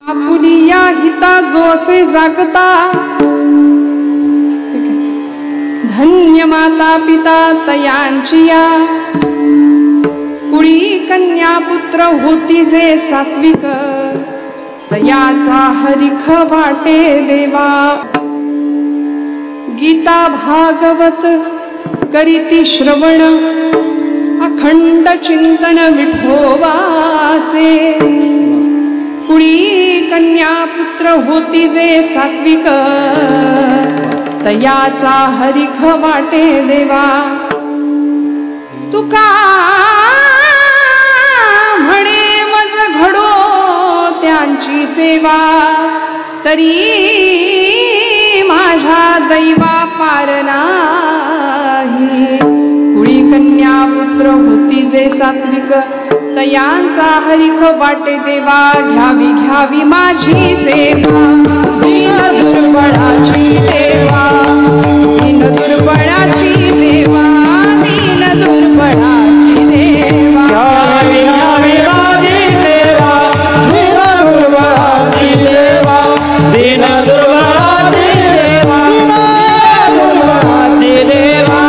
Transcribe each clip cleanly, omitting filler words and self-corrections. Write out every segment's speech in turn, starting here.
Apulia हिता जो असे जागता, धन्य माता पिता तयांचिया, कुळी कन्या पुत्र होती जे सात्विक, तयाचा हरिख वाटे देवा। गीता भागवत करीती श्रवण, अखंड चिंतन विठोबाचे, कुळी कन्या पुत्र होती जे सात्विक, तयाचा हरिख वाटे देवा। तुका म्हणे मज घडो त्यांची सेवा, तरी माझ्या दैवा पार नाही। कुळी कन्या पुत्र होती जे सात्विक, तयांचा हरिख वाटे देवा। घ्यावी घ्यावी माझी सेवा, दीन दुर्बळाची देवा, दीन दुर्बळाची देवा, दीन दुर्बळाची देवा। घ्यावी घ्यावी माझी सेवा, दीन दुर्बळाची देवा, दीन दुर्बळाची देवा, दुर्बळाची देवा।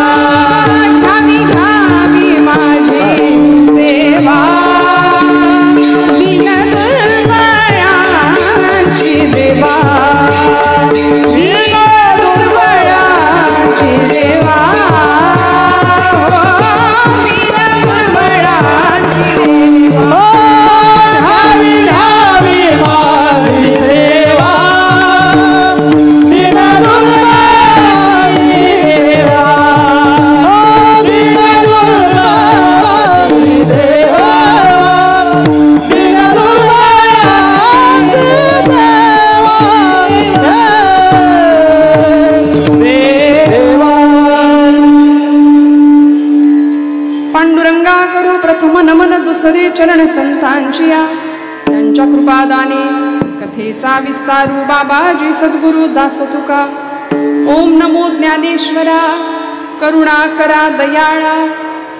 घ्यावी घ्यावी माझी सेवा, दीन दुर्बळाची देवा, दीन दुर्बळाची देवा, दीन दुर्बळाची देवा। घ्यावी घ्यावी माझी सेवा, दीन दुर्बळाची देवा, दीन दुर्बळाची देवा, दीन पांडुरंगा करू प्रथम नमन, दुसरे चरण संतांचिया, त्यांच्या कृपादाने कथेचा विस्तारू बाबाजी सद्गुरु दास तुका। ओम नमो ज्ञानेश्वरा, करुणा करा दयाळा,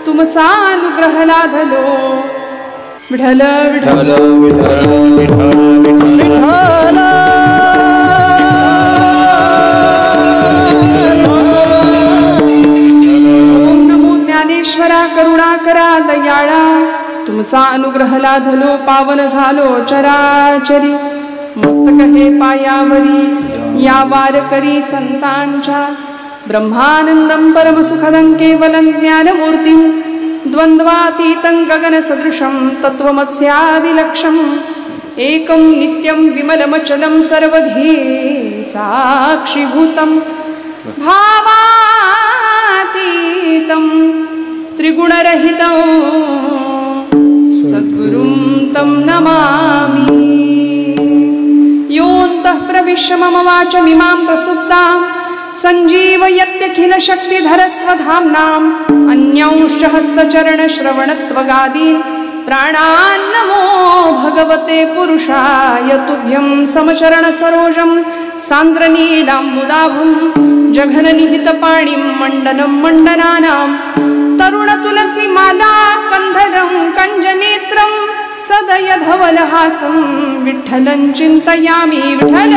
तुमचा अनुग्रह लाधलो। विठ्ठल विठ्ठल विठ्ठल विठ्ठल विठ्ठल। ओम नमो ज्ञानेश्वरा, करुणा करा दयाळा, तुमचा अनुग्रह लाधलो। पावन झालो चराचरी, मस्तक हे पायावरी, या वारकरी संतांच्या। ब्रह्मानंदं परमसुखदं केवलं ज्ञानमूर्तिं, द्वंद्वातीतं गगन सदृशं तत्त्वमस्यादिलक्ष्यम्, एकं नित्यं विमलमचलं सर्वधी साक्षिभूतं, भावातीतं त्रिगुणरहितं सद्गुरुं तं नमामि। योऽन्तः प्रविश्य मम वाचमिमां प्रसुप्तां, सञ्जीवयत्यखिल शक्तिधरस्वधाम्नाम्, अन्यांश्च हस्तचरणश्रवणत्वगादीन् प्राणान्नमो भगवते पुरुषाय तुभ्यं। समचरणसरोजं सान्द्रनीलाम्बुदाभं, जघननिहितपाणिं मण्डनं मण्डनानां, तरुणतुलसीमाला कन्धरं कञ्जनेत्रं, सदयधवलहासं विठ्ठलं चिन्तयामि। विठ्ठल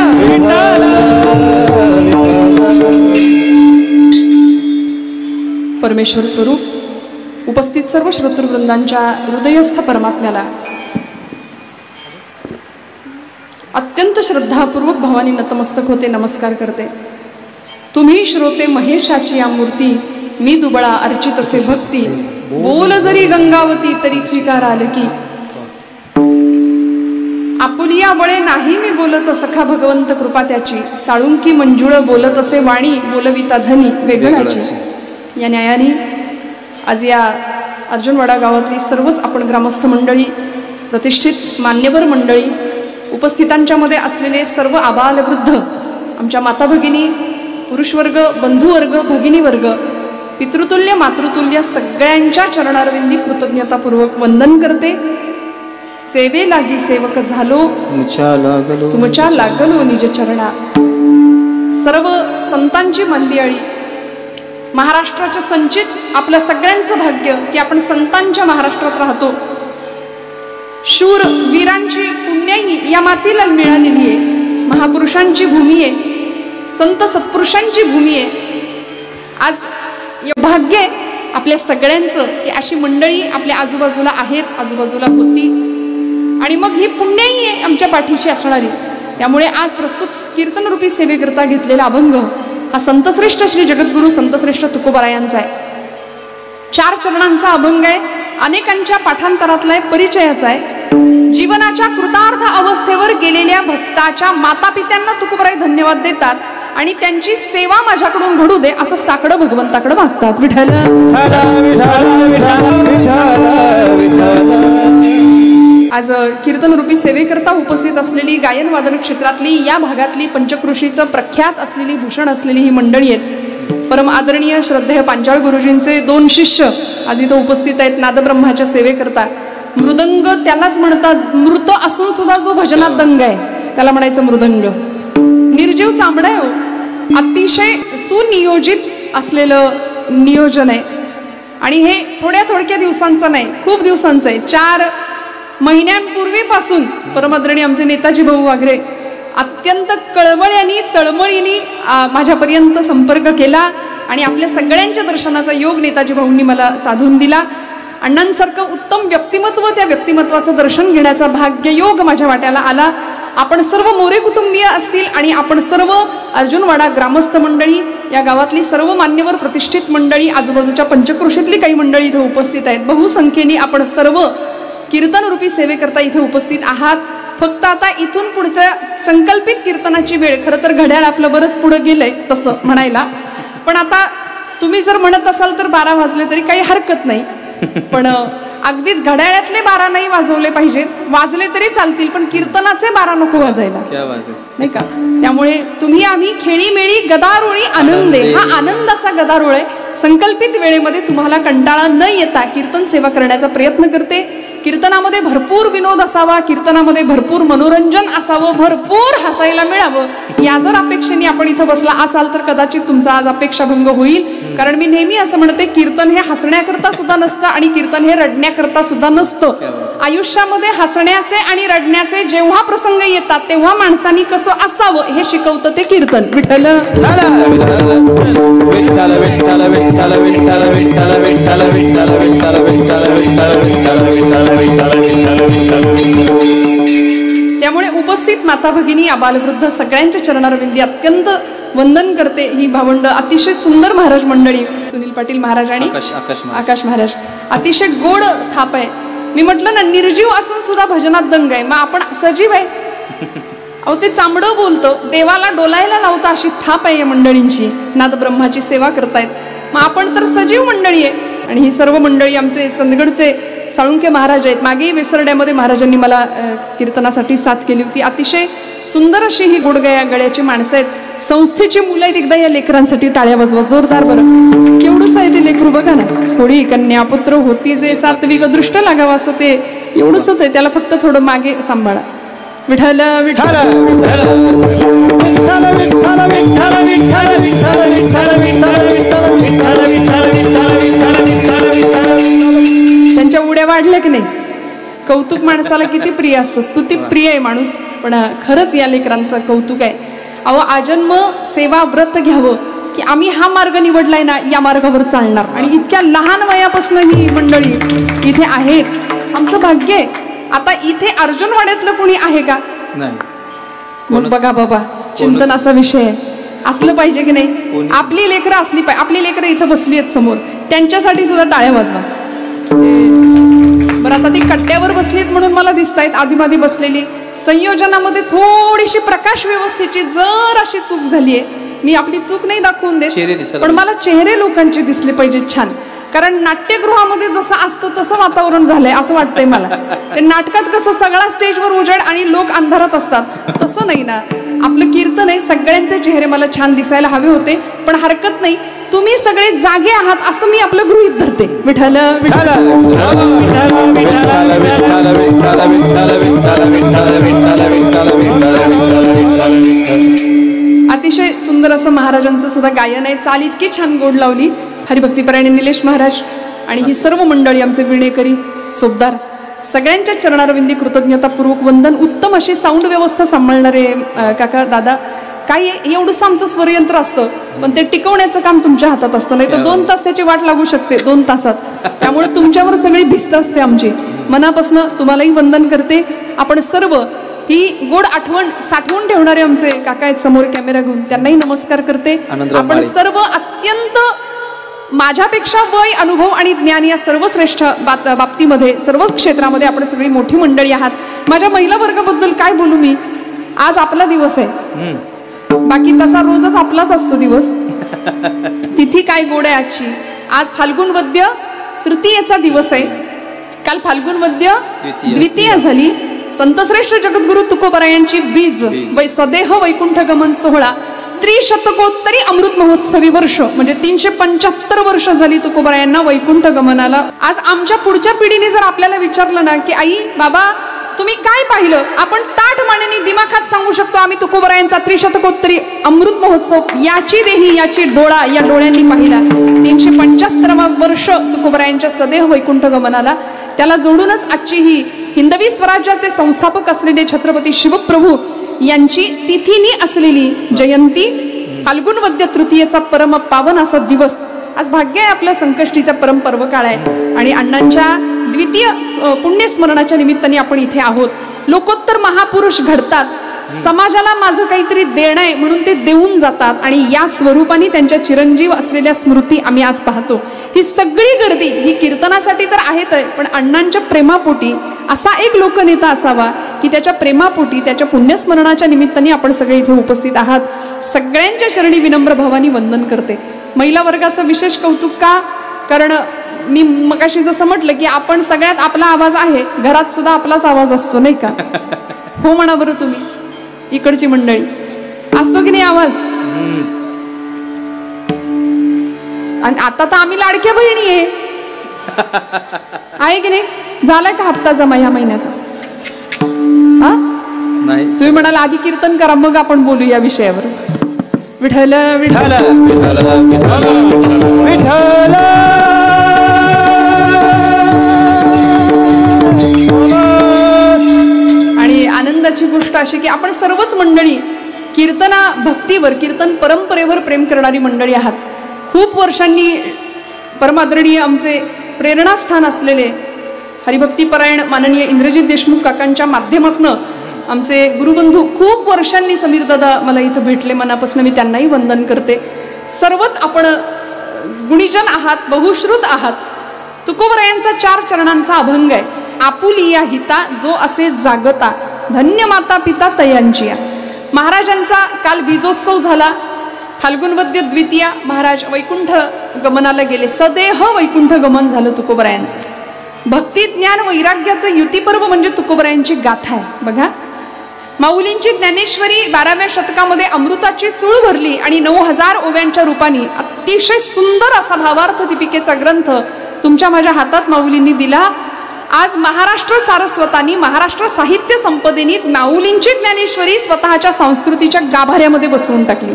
परमेश्वर स्वरूप उपस्थित सर्व श्रोतृवृंदांच्या हृदयस्थ परमात्म्याला अत्यंत श्रद्धापूर्वक भावानी नतमस्तक होते, नमस्कार करते। तुम्ही श्रोते महेशाची या मूर्ती, मी दुबळा अर्चित असे भक्ती, बोल जरी गंगावती तरी स्वीकार आल की। आपुलिया बळे नाही मी बोलत, सखा भगवंत कृपा त्याची, साळुंकी मंजुळ बोलत असे वाणी, बोलविता धनी वेगळाची। या न्यायाने आज या अर्जुनवाडा गावातली सर्वच आपण ग्रामस्थ मंडळी, प्रतिष्ठित मान्यवर मंडळी, उपस्थितांच्या मध्ये असलेले सर्व आबाल वृद्ध, आमच्या माता भगिनी, पुरुषवर्ग, बंधुवर्ग, भगिनी वर्ग, पितृतुल्य मातृतुल्य सगळ्यांच्या चरणारविंदी कृतज्ञतापूर्वक वंदन करते। सेवे लागी सेवक झालो, तुमच्या लागलो निज चरणा। सर्व संतांची मंदियाळी, महाराष्ट्राच्या संचित आपलं सगळ्यांचं भाग्य की आपण संतांच्या महाराष्ट्रात राहतो। शूर वीरांची पुण्याई या मातीला मिळालेली आहे, महापुरुषांची भूमी आहे, संत सत्पुरुषांची भूमी आहे. आज भाग्य आहे आपल्या सगळ्यांचं की अशी मंडळी आपल्या आजूबाजूला आहेत, आजूबाजूला होती, आणि मग ही पुण्याई आहे आमच्या पाठीशी असणारी. त्यामुळे आज प्रस्तुत कीर्तनरूपी सेवेकरता घेतलेला अभंग हा संतश्रेष्ठ श्री जगद्गुरु संतश्रेष्ठ तुकोबारायांचा आहे. 4 चरणांचा अभंग आहे, अनेकांच्या पाठांतरातला आहे, परिचयाचा आहे. जीवनाच्या कृतार्थ अवस्थेवर गेलेल्या भक्ताच्या माता पित्यांना तुकोबाराय धन्यवाद देतात आणि त्यांची सेवा माझ्याकडून घडू दे असं साकडं भगवंताकडे मागतात. विठ्ठल आज कीर्तनरूपी सेवेकरता उपस्थित असलेली गायन वादन क्षेत्रातली या भागातली पंचकृषीचं प्रख्यात असलेली भूषण असलेली ही मंडळी आहेत. परम आदरणीय श्रद्धेय पांचाळ गुरुजींचे 2 शिष्य आज इथं उपस्थित आहेत नादब्रह्माच्या सेवेकरता. मृदंग त्यालाच म्हणतात, मृत असून सुद्धा जो भजनात दंग आहे त्याला म्हणायचं मृदंग. निर्जीव चांबडा आहे, अतिशय सुनियोजित असलेलं नियोजन आहे आणि हे थोड्या दिवसांचं नाही, खूप दिवसांचं आहे. 4 महिन्यांपूर्वीपासून परमादरणीय आमचे नेताजी भाऊ वाघरे अत्यंत कळवळ्यानी तळमळीनी माझ्यापर्यंत संपर्क केला आणि आपल्या सगळ्यांच्या दर्शनाचा योग नेताजी भाऊंनी मला साधून दिला. अण्णांसारखं उत्तम व्यक्तिमत्व, त्या व्यक्तिमत्वाचं दर्शन घेण्याचा भाग्ययोग माझ्या वाट्याला आला. आपण सर्व मोरे कुटुंबीय असतील आणि आपण सर्व अर्जुनवाडा ग्रामस्थ मंडळी, या गावातली सर्व मान्यवर प्रतिष्ठित मंडळी, आजूबाजूच्या पंचक्रोशीतली काही मंडळी इथे उपस्थित आहेत. बहुसंख्येने आपण सर्व कीर्तनरूपी सेवेकरता इथे उपस्थित आहात. फक्त आता इथून पुढच्या संकल्पित कीर्तनाची वेळ, खरं तर घड्याळ आपलं बरंच पुढं गेलंय तसं म्हणायला, पण आता तुम्ही जर म्हणत असाल तर 12 वाजले तरी काही हरकत नाही. पण अगदीच घड्याळातले 12 नाही वाजवले पाहिजेत, वाजले तरी चालतील, पण कीर्तनाचे 12 नको वाजायला, नाही का? त्यामुळे तुम्ही आम्ही खेळीमेळी गदारोळी आनंदे, हा आनंदाचा गदारोळ आहे. संकल्पित वेळेमध्ये तुम्हाला कंटाळा न येता कीर्तन सेवा करण्याचा प्रयत्न करते. कीर्तनामध्ये भरपूर विनोद असावा, कीर्तनामध्ये भरपूर मनोरंजन असावं, भरपूर हसायला मिळावं, या जर अपेक्षेने आपण इथं बसला असाल तर कदाचित तुमचा आज अपेक्षाभंग होईल. कारण मी नेहमी असं म्हणते, कीर्तन हे हसण्याकरता सुद्धा नसतं आणि कीर्तन हे रडण्याकरता सुद्धा नसतं. आयुष्यामध्ये हसण्याचे आणि रडण्याचे जेव्हा प्रसंग येतात तेव्हा माणसांनी कसं असावं हे शिकवतं ते कीर्तन. विठ्ठल त्यामुळे उपस्थित माता भगिनी आबालवृद्ध सगळ्यांच्या चरणारविंदी अत्यंत वंदन करते ही भावंड. अतिशय सुंदर महाराज मंडळी, सुनील पाटील महाराज आणि आकाश महाराज, अतिशय गोड थाप आहे. मी म्हटलं ना, निर्जीव असून सुद्धा भजनात दंग आहे, मग आपण सजीव आहे. अहो ते चांबडं बोलतं, देवाला डोलायला लावतं, अशी थाप आहे या मंडळींची. नादब्रह्माची सेवा करतायत, मग आपण तर सजीव मंडळी आहे. आणि ही सर्व मंडळी आमचे चंदगडचे साळुंके महाराज आहेत. मागेही वेसरड्यामध्ये महाराजांनी मला कीर्तनासाठी साथ केली होती. अतिशय सुंदर अशी ही गळ्याची माणसं आहेत. संस्थेची मुलं आहेत. एकदा या लेकरांसाठी टाळ्या वाजवा जोरदार बरं. केवढंच आहे ते लेकरू बघा ना. थोडी कन्या पुत्र होती जे सात्विक दृष्ट लागावं असं ते एवढंच आहे. त्याला फक्त थोडं मागे सांभाळा. विठ्ठल विठ्ठल त्यांच्या उड्या वाढल्या की नाही. कौतुक माणसाला किती प्रिय असतं. स्तुती प्रिय आहे माणूस, पण खरंच या लेकरांचं कौतुक आहे. अहो आजन्म सेवा व्रत घ्यावं की आम्ही हा मार्ग निवडलाय ना, या मार्गावर चालणार. आणि इतक्या लहान वयापासून ही मंडळी इथे आहेत. आमचं भाग्य आहे. आता इथे अर्जुनवाड्यातलं कोणी आहे का? मग बघा बाबा, चिंतनाचा विषय आहे. असलं पाहिजे की नाही. आपली लेकरं असली पाहिजे. आपली लेकरं इथं बसली आहेत समोर, त्यांच्यासाठी सुद्धा टाळ्या वाजवा. बरं, आता ती कट्ट्यावर बसलीत म्हणून मला दिसतायत. आधीमाधी बसलेली संयोजनामध्ये थोडीशी प्रकाश व्यवस्थेची जर अशी चूक झालीये. मी आपली चूक नाही दाखवून देत, पण मला चेहरे लोकांचे दिसले पाहिजे छान. कारण नाट्यगृहामध्ये जसं असतं तसं वातावरण झालंय असं वाटतंय मला. ते नाटकात कसं सगळा स्टेजवर उजेड आणि लोक अंधारात असतात, तसं नाही ना. आपलं कीर्तन आहे, सगळ्यांचे चेहरे मला छान दिसायला हवे होते, पण हरकत नाही. तुम्ही सगळे जागे आहात असं मी आपलं गृहीत धरते. विठ्ठल विठ्ठल अतिशय सुंदर असं महाराजांचं सुद्धा गायन आहे. चाल इतकी छान गोड लावली. हरिभक्तीपरायण निलेश महाराज आणि ही सर्व मंडळी, आमचे विणेकरी सोबदार सगळ्यांच्या चरणारविंदी कृतज्ञतापूर्वक वंदन. उत्तम अशी साऊंड व्यवस्था सांभाळणारे काका दादा. काही एवढंसं आमचं स्वरयंत्र असतं, पण ते टिकवण्याचं काम तुमच्या हातात असतं. नाही तर 2 तास त्याची वाट लागू शकते 2 तासात. त्यामुळे तुमच्यावर सगळी भिस्त असते आमची. मनापासून तुम्हालाही वंदन करते. आपण सर्व ही गोड आठवण साठवून ठेवणारे आमचे काका आहेत समोर कॅमेरा घेऊन, त्यांनाही नमस्कार करते. आपण सर्व अत्यंत माझ्यापेक्षा वय, अनुभव आणि ज्ञान या सर्व श्रेष्ठ बाबतीमध्ये सर्व क्षेत्रामध्ये आपण सगळी मोठी मंडळी आहात. माझ्या महिला वर्गाबद्दल काय बोलू मी. आज आपला दिवस आहे, बाकी तसा रोजच आपलाच असतो दिवस. तिथी काय गोड आहे आजची. आज फाल्गुन वद्य तृतीयेचा दिवस आहे. काल फाल्गुन वद्य द्वितीया झाली. संतश्रेष्ठ जगद्गुरु तुकोबरायांची बीज सदेह वैकुंठ गमन सोहळा त्रिशतकोत्तरी अमृत महोत्सवी वर्ष म्हणजे 375 वर्ष झाली तुकोबरायांना वैकुंठ गमनाला. आज आमच्या पुढच्या पिढीने जर आपल्याला विचारलं ना की आई बाबा तुम्ही काय पाहिलं, आपण ताठ मानेने दिमाखात सांगू शकतो आम्ही तुकोबरायांचा त्रिशतकोत्तरी अमृत महोत्सव याची देही याची डोळा या डोळ्यांनी पाहिला. 375 वर्ष तुकोबरायांच्या सदैव वैकुंठ गमनाला. त्याला जोडूनच आजची ही हिंदवी स्वराज्याचे संस्थापक असलेले छत्रपती शिवप्रभू यांची तिथीनी असलेली जयंती फाल्गुन वद्य तृतीयेचा परम पावन असा दिवस. आज भाग्य आहे आपल्या संकष्टीचा परम पर्व काळ आहे आणि अण्णांच्या द्वितीय पुण्यस्मरणाच्या निमित्ताने आपण इथे आहोत. लोकोत्तर महापुरुष घडतात, समाजाला माझं काहीतरी देणं आहे म्हणून ते देऊन जातात आणि या स्वरूपाने त्यांच्या चिरंजीव असलेल्या स्मृती आम्ही आज पाहतो. ही सगळी गर्दी ही कीर्तनासाठी तर आहेच आहे, पण अण्णांच्या प्रेमापोटी असा एक लोकनेता असावा की त्याच्या प्रेमापोटी त्याच्या पुण्यस्मरणाच्या निमित्ताने आपण सगळे इथे उपस्थित आहात. सगळ्यांच्या चरणी विनम्र भावाने वंदन करते. महिला वर्गाचं विशेष कौतुक का, कारण मी मगाशी जसं म्हटलं की आपण सगळ्यात आपला आवाज आहे, घरात सुद्धा आपलाच आवाज असतो नाही का. हो म्हणा बरं तुम्ही इकडची मंडळी, असतो की नाही आवाज. आणि आता तर आम्ही लाडक्या बहिणी आहे की नाही. झालाय का हप्ता जमा ह्या महिन्याचा. तुम्ही म्हणाल आधी कीर्तन करा मग आपण बोलू या विषयावर. विठ्ठल विठ्ठल विठ्ठल. आणि आनंदाची गोष्ट अशी की आपण सर्वच मंडळी कीर्तना भक्तीवर कीर्तन परंपरेवर प्रेम करणारी मंडळी आहात. खूप वर्षांनी परमादरणीय आमचे प्रेरणास्थान असलेले हरिभक्तीपरायण माननीय इंद्रजित देशमुख काकांच्या माध्यमातून आमचे गुरुबंधू खूप वर्षांनी समीर दादा मला इथं भेटले. मनापासून मी त्यांनाही वंदन करते. सर्वच आपण गुणीजन आहात, बहुश्रुत आहात. तुकोबरायांचा 4 चरणांचा अभंग आहे. आपुलिया हिता जो असे जागता धन्य माता पिता तयांची. महाराजांचा काल बीजोत्सव झाला. फाल्गुन वद्य द्वितीया महाराज वैकुंठ गमनाला गेले. सदेह वैकुंठ गमन झालं तुकोबरायांचं. भक्ती ज्ञान वैराग्याचं युतीपर्व म्हणजे तुकोबरायांची गाथा आहे. बघा माऊलींची ज्ञानेश्वरी 12व्या शतकामध्ये अमृताची चूळ भरली आणि 9000 ओव्यांच्या रूपाने अतिशय सुंदर असा भावार्थ दीपिकेचा ग्रंथ तुमच्या माझ्या हातात माऊलींनी दिला. आज महाराष्ट्र सारस्वतांनी महाराष्ट्र साहित्य संपदेनी माऊलींची ज्ञानेश्वरी स्वतःच्या संस्कृतीच्या गाभाऱ्यामध्ये बसवून टाकली.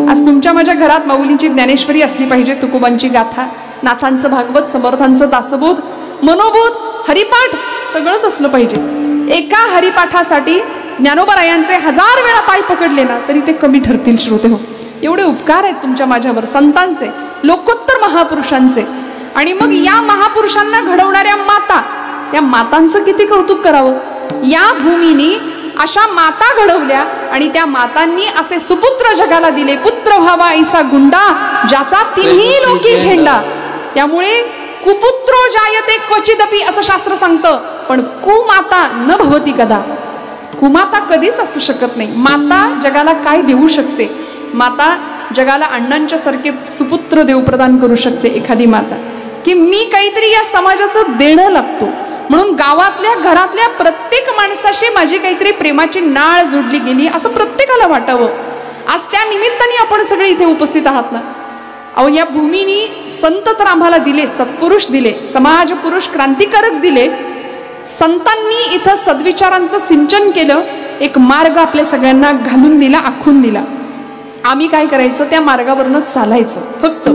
आज तुमच्या माझ्या घरात माऊलींची ज्ञानेश्वरी असली पाहिजे. तुकोबांची गाथा, नाथांचं भागवत, समर्थांचं दासबोध, मनोबोध, हरिपाठ सगळंच असलं पाहिजे. एका हरिपाठासाठी ज्ञानोबरायांचे 1000 वेळा पाय पकडले ना तरी ते कमी ठरतील श्रोते हो. एवढे उपकार आहेत तुमच्या माझ्यावर संतांचे, लोकोत्तर महापुरुषांचे. आणि मग या महापुरुषांना घडवणाऱ्या माता, त्या मातांचं किती कौतुक करावं. या भूमीनी अशा माता घडवल्या आणि त्या मातांनी असे सुपुत्र जगाला दिले. पुत्र व्हावा ऐसा गुंडा ज्याचा तिन्ही लोकी झेंडा. त्यामुळे कुपुत्रो जायते क्वचिदपि असं शास्त्र सांगतं, पण कुमाता न भवती कदा. कुमाता कधीच असू शकत नाही. माता जगाला काय देऊ शकते. माता जगाला अण्णांच्या सारखे सुपुत्र देव प्रदान करू शकते एखादी माता. की मी काहीतरी या समाजाचं देणं लागतो म्हणून गावातल्या घरातल्या प्रत्येक माणसाशी माझी काहीतरी प्रेमाची नाळ जोडली गेली असं प्रत्येकाला वाटावं. आज त्या निमित्ताने आपण सगळे इथे उपस्थित आहात ना. अहो या भूमीनी संत तर आम्हाला दिले, सत्पुरुष दिले, समाज पुरुष क्रांतिकारक दिले. संतांनी इथं सद्विचारांचं सिंचन केलं. एक मार्ग आपल्या सगळ्यांना घालून दिला, आखून दिला. आम्ही काय करायचं, त्या मार्गावरनं चालायचं फक्त.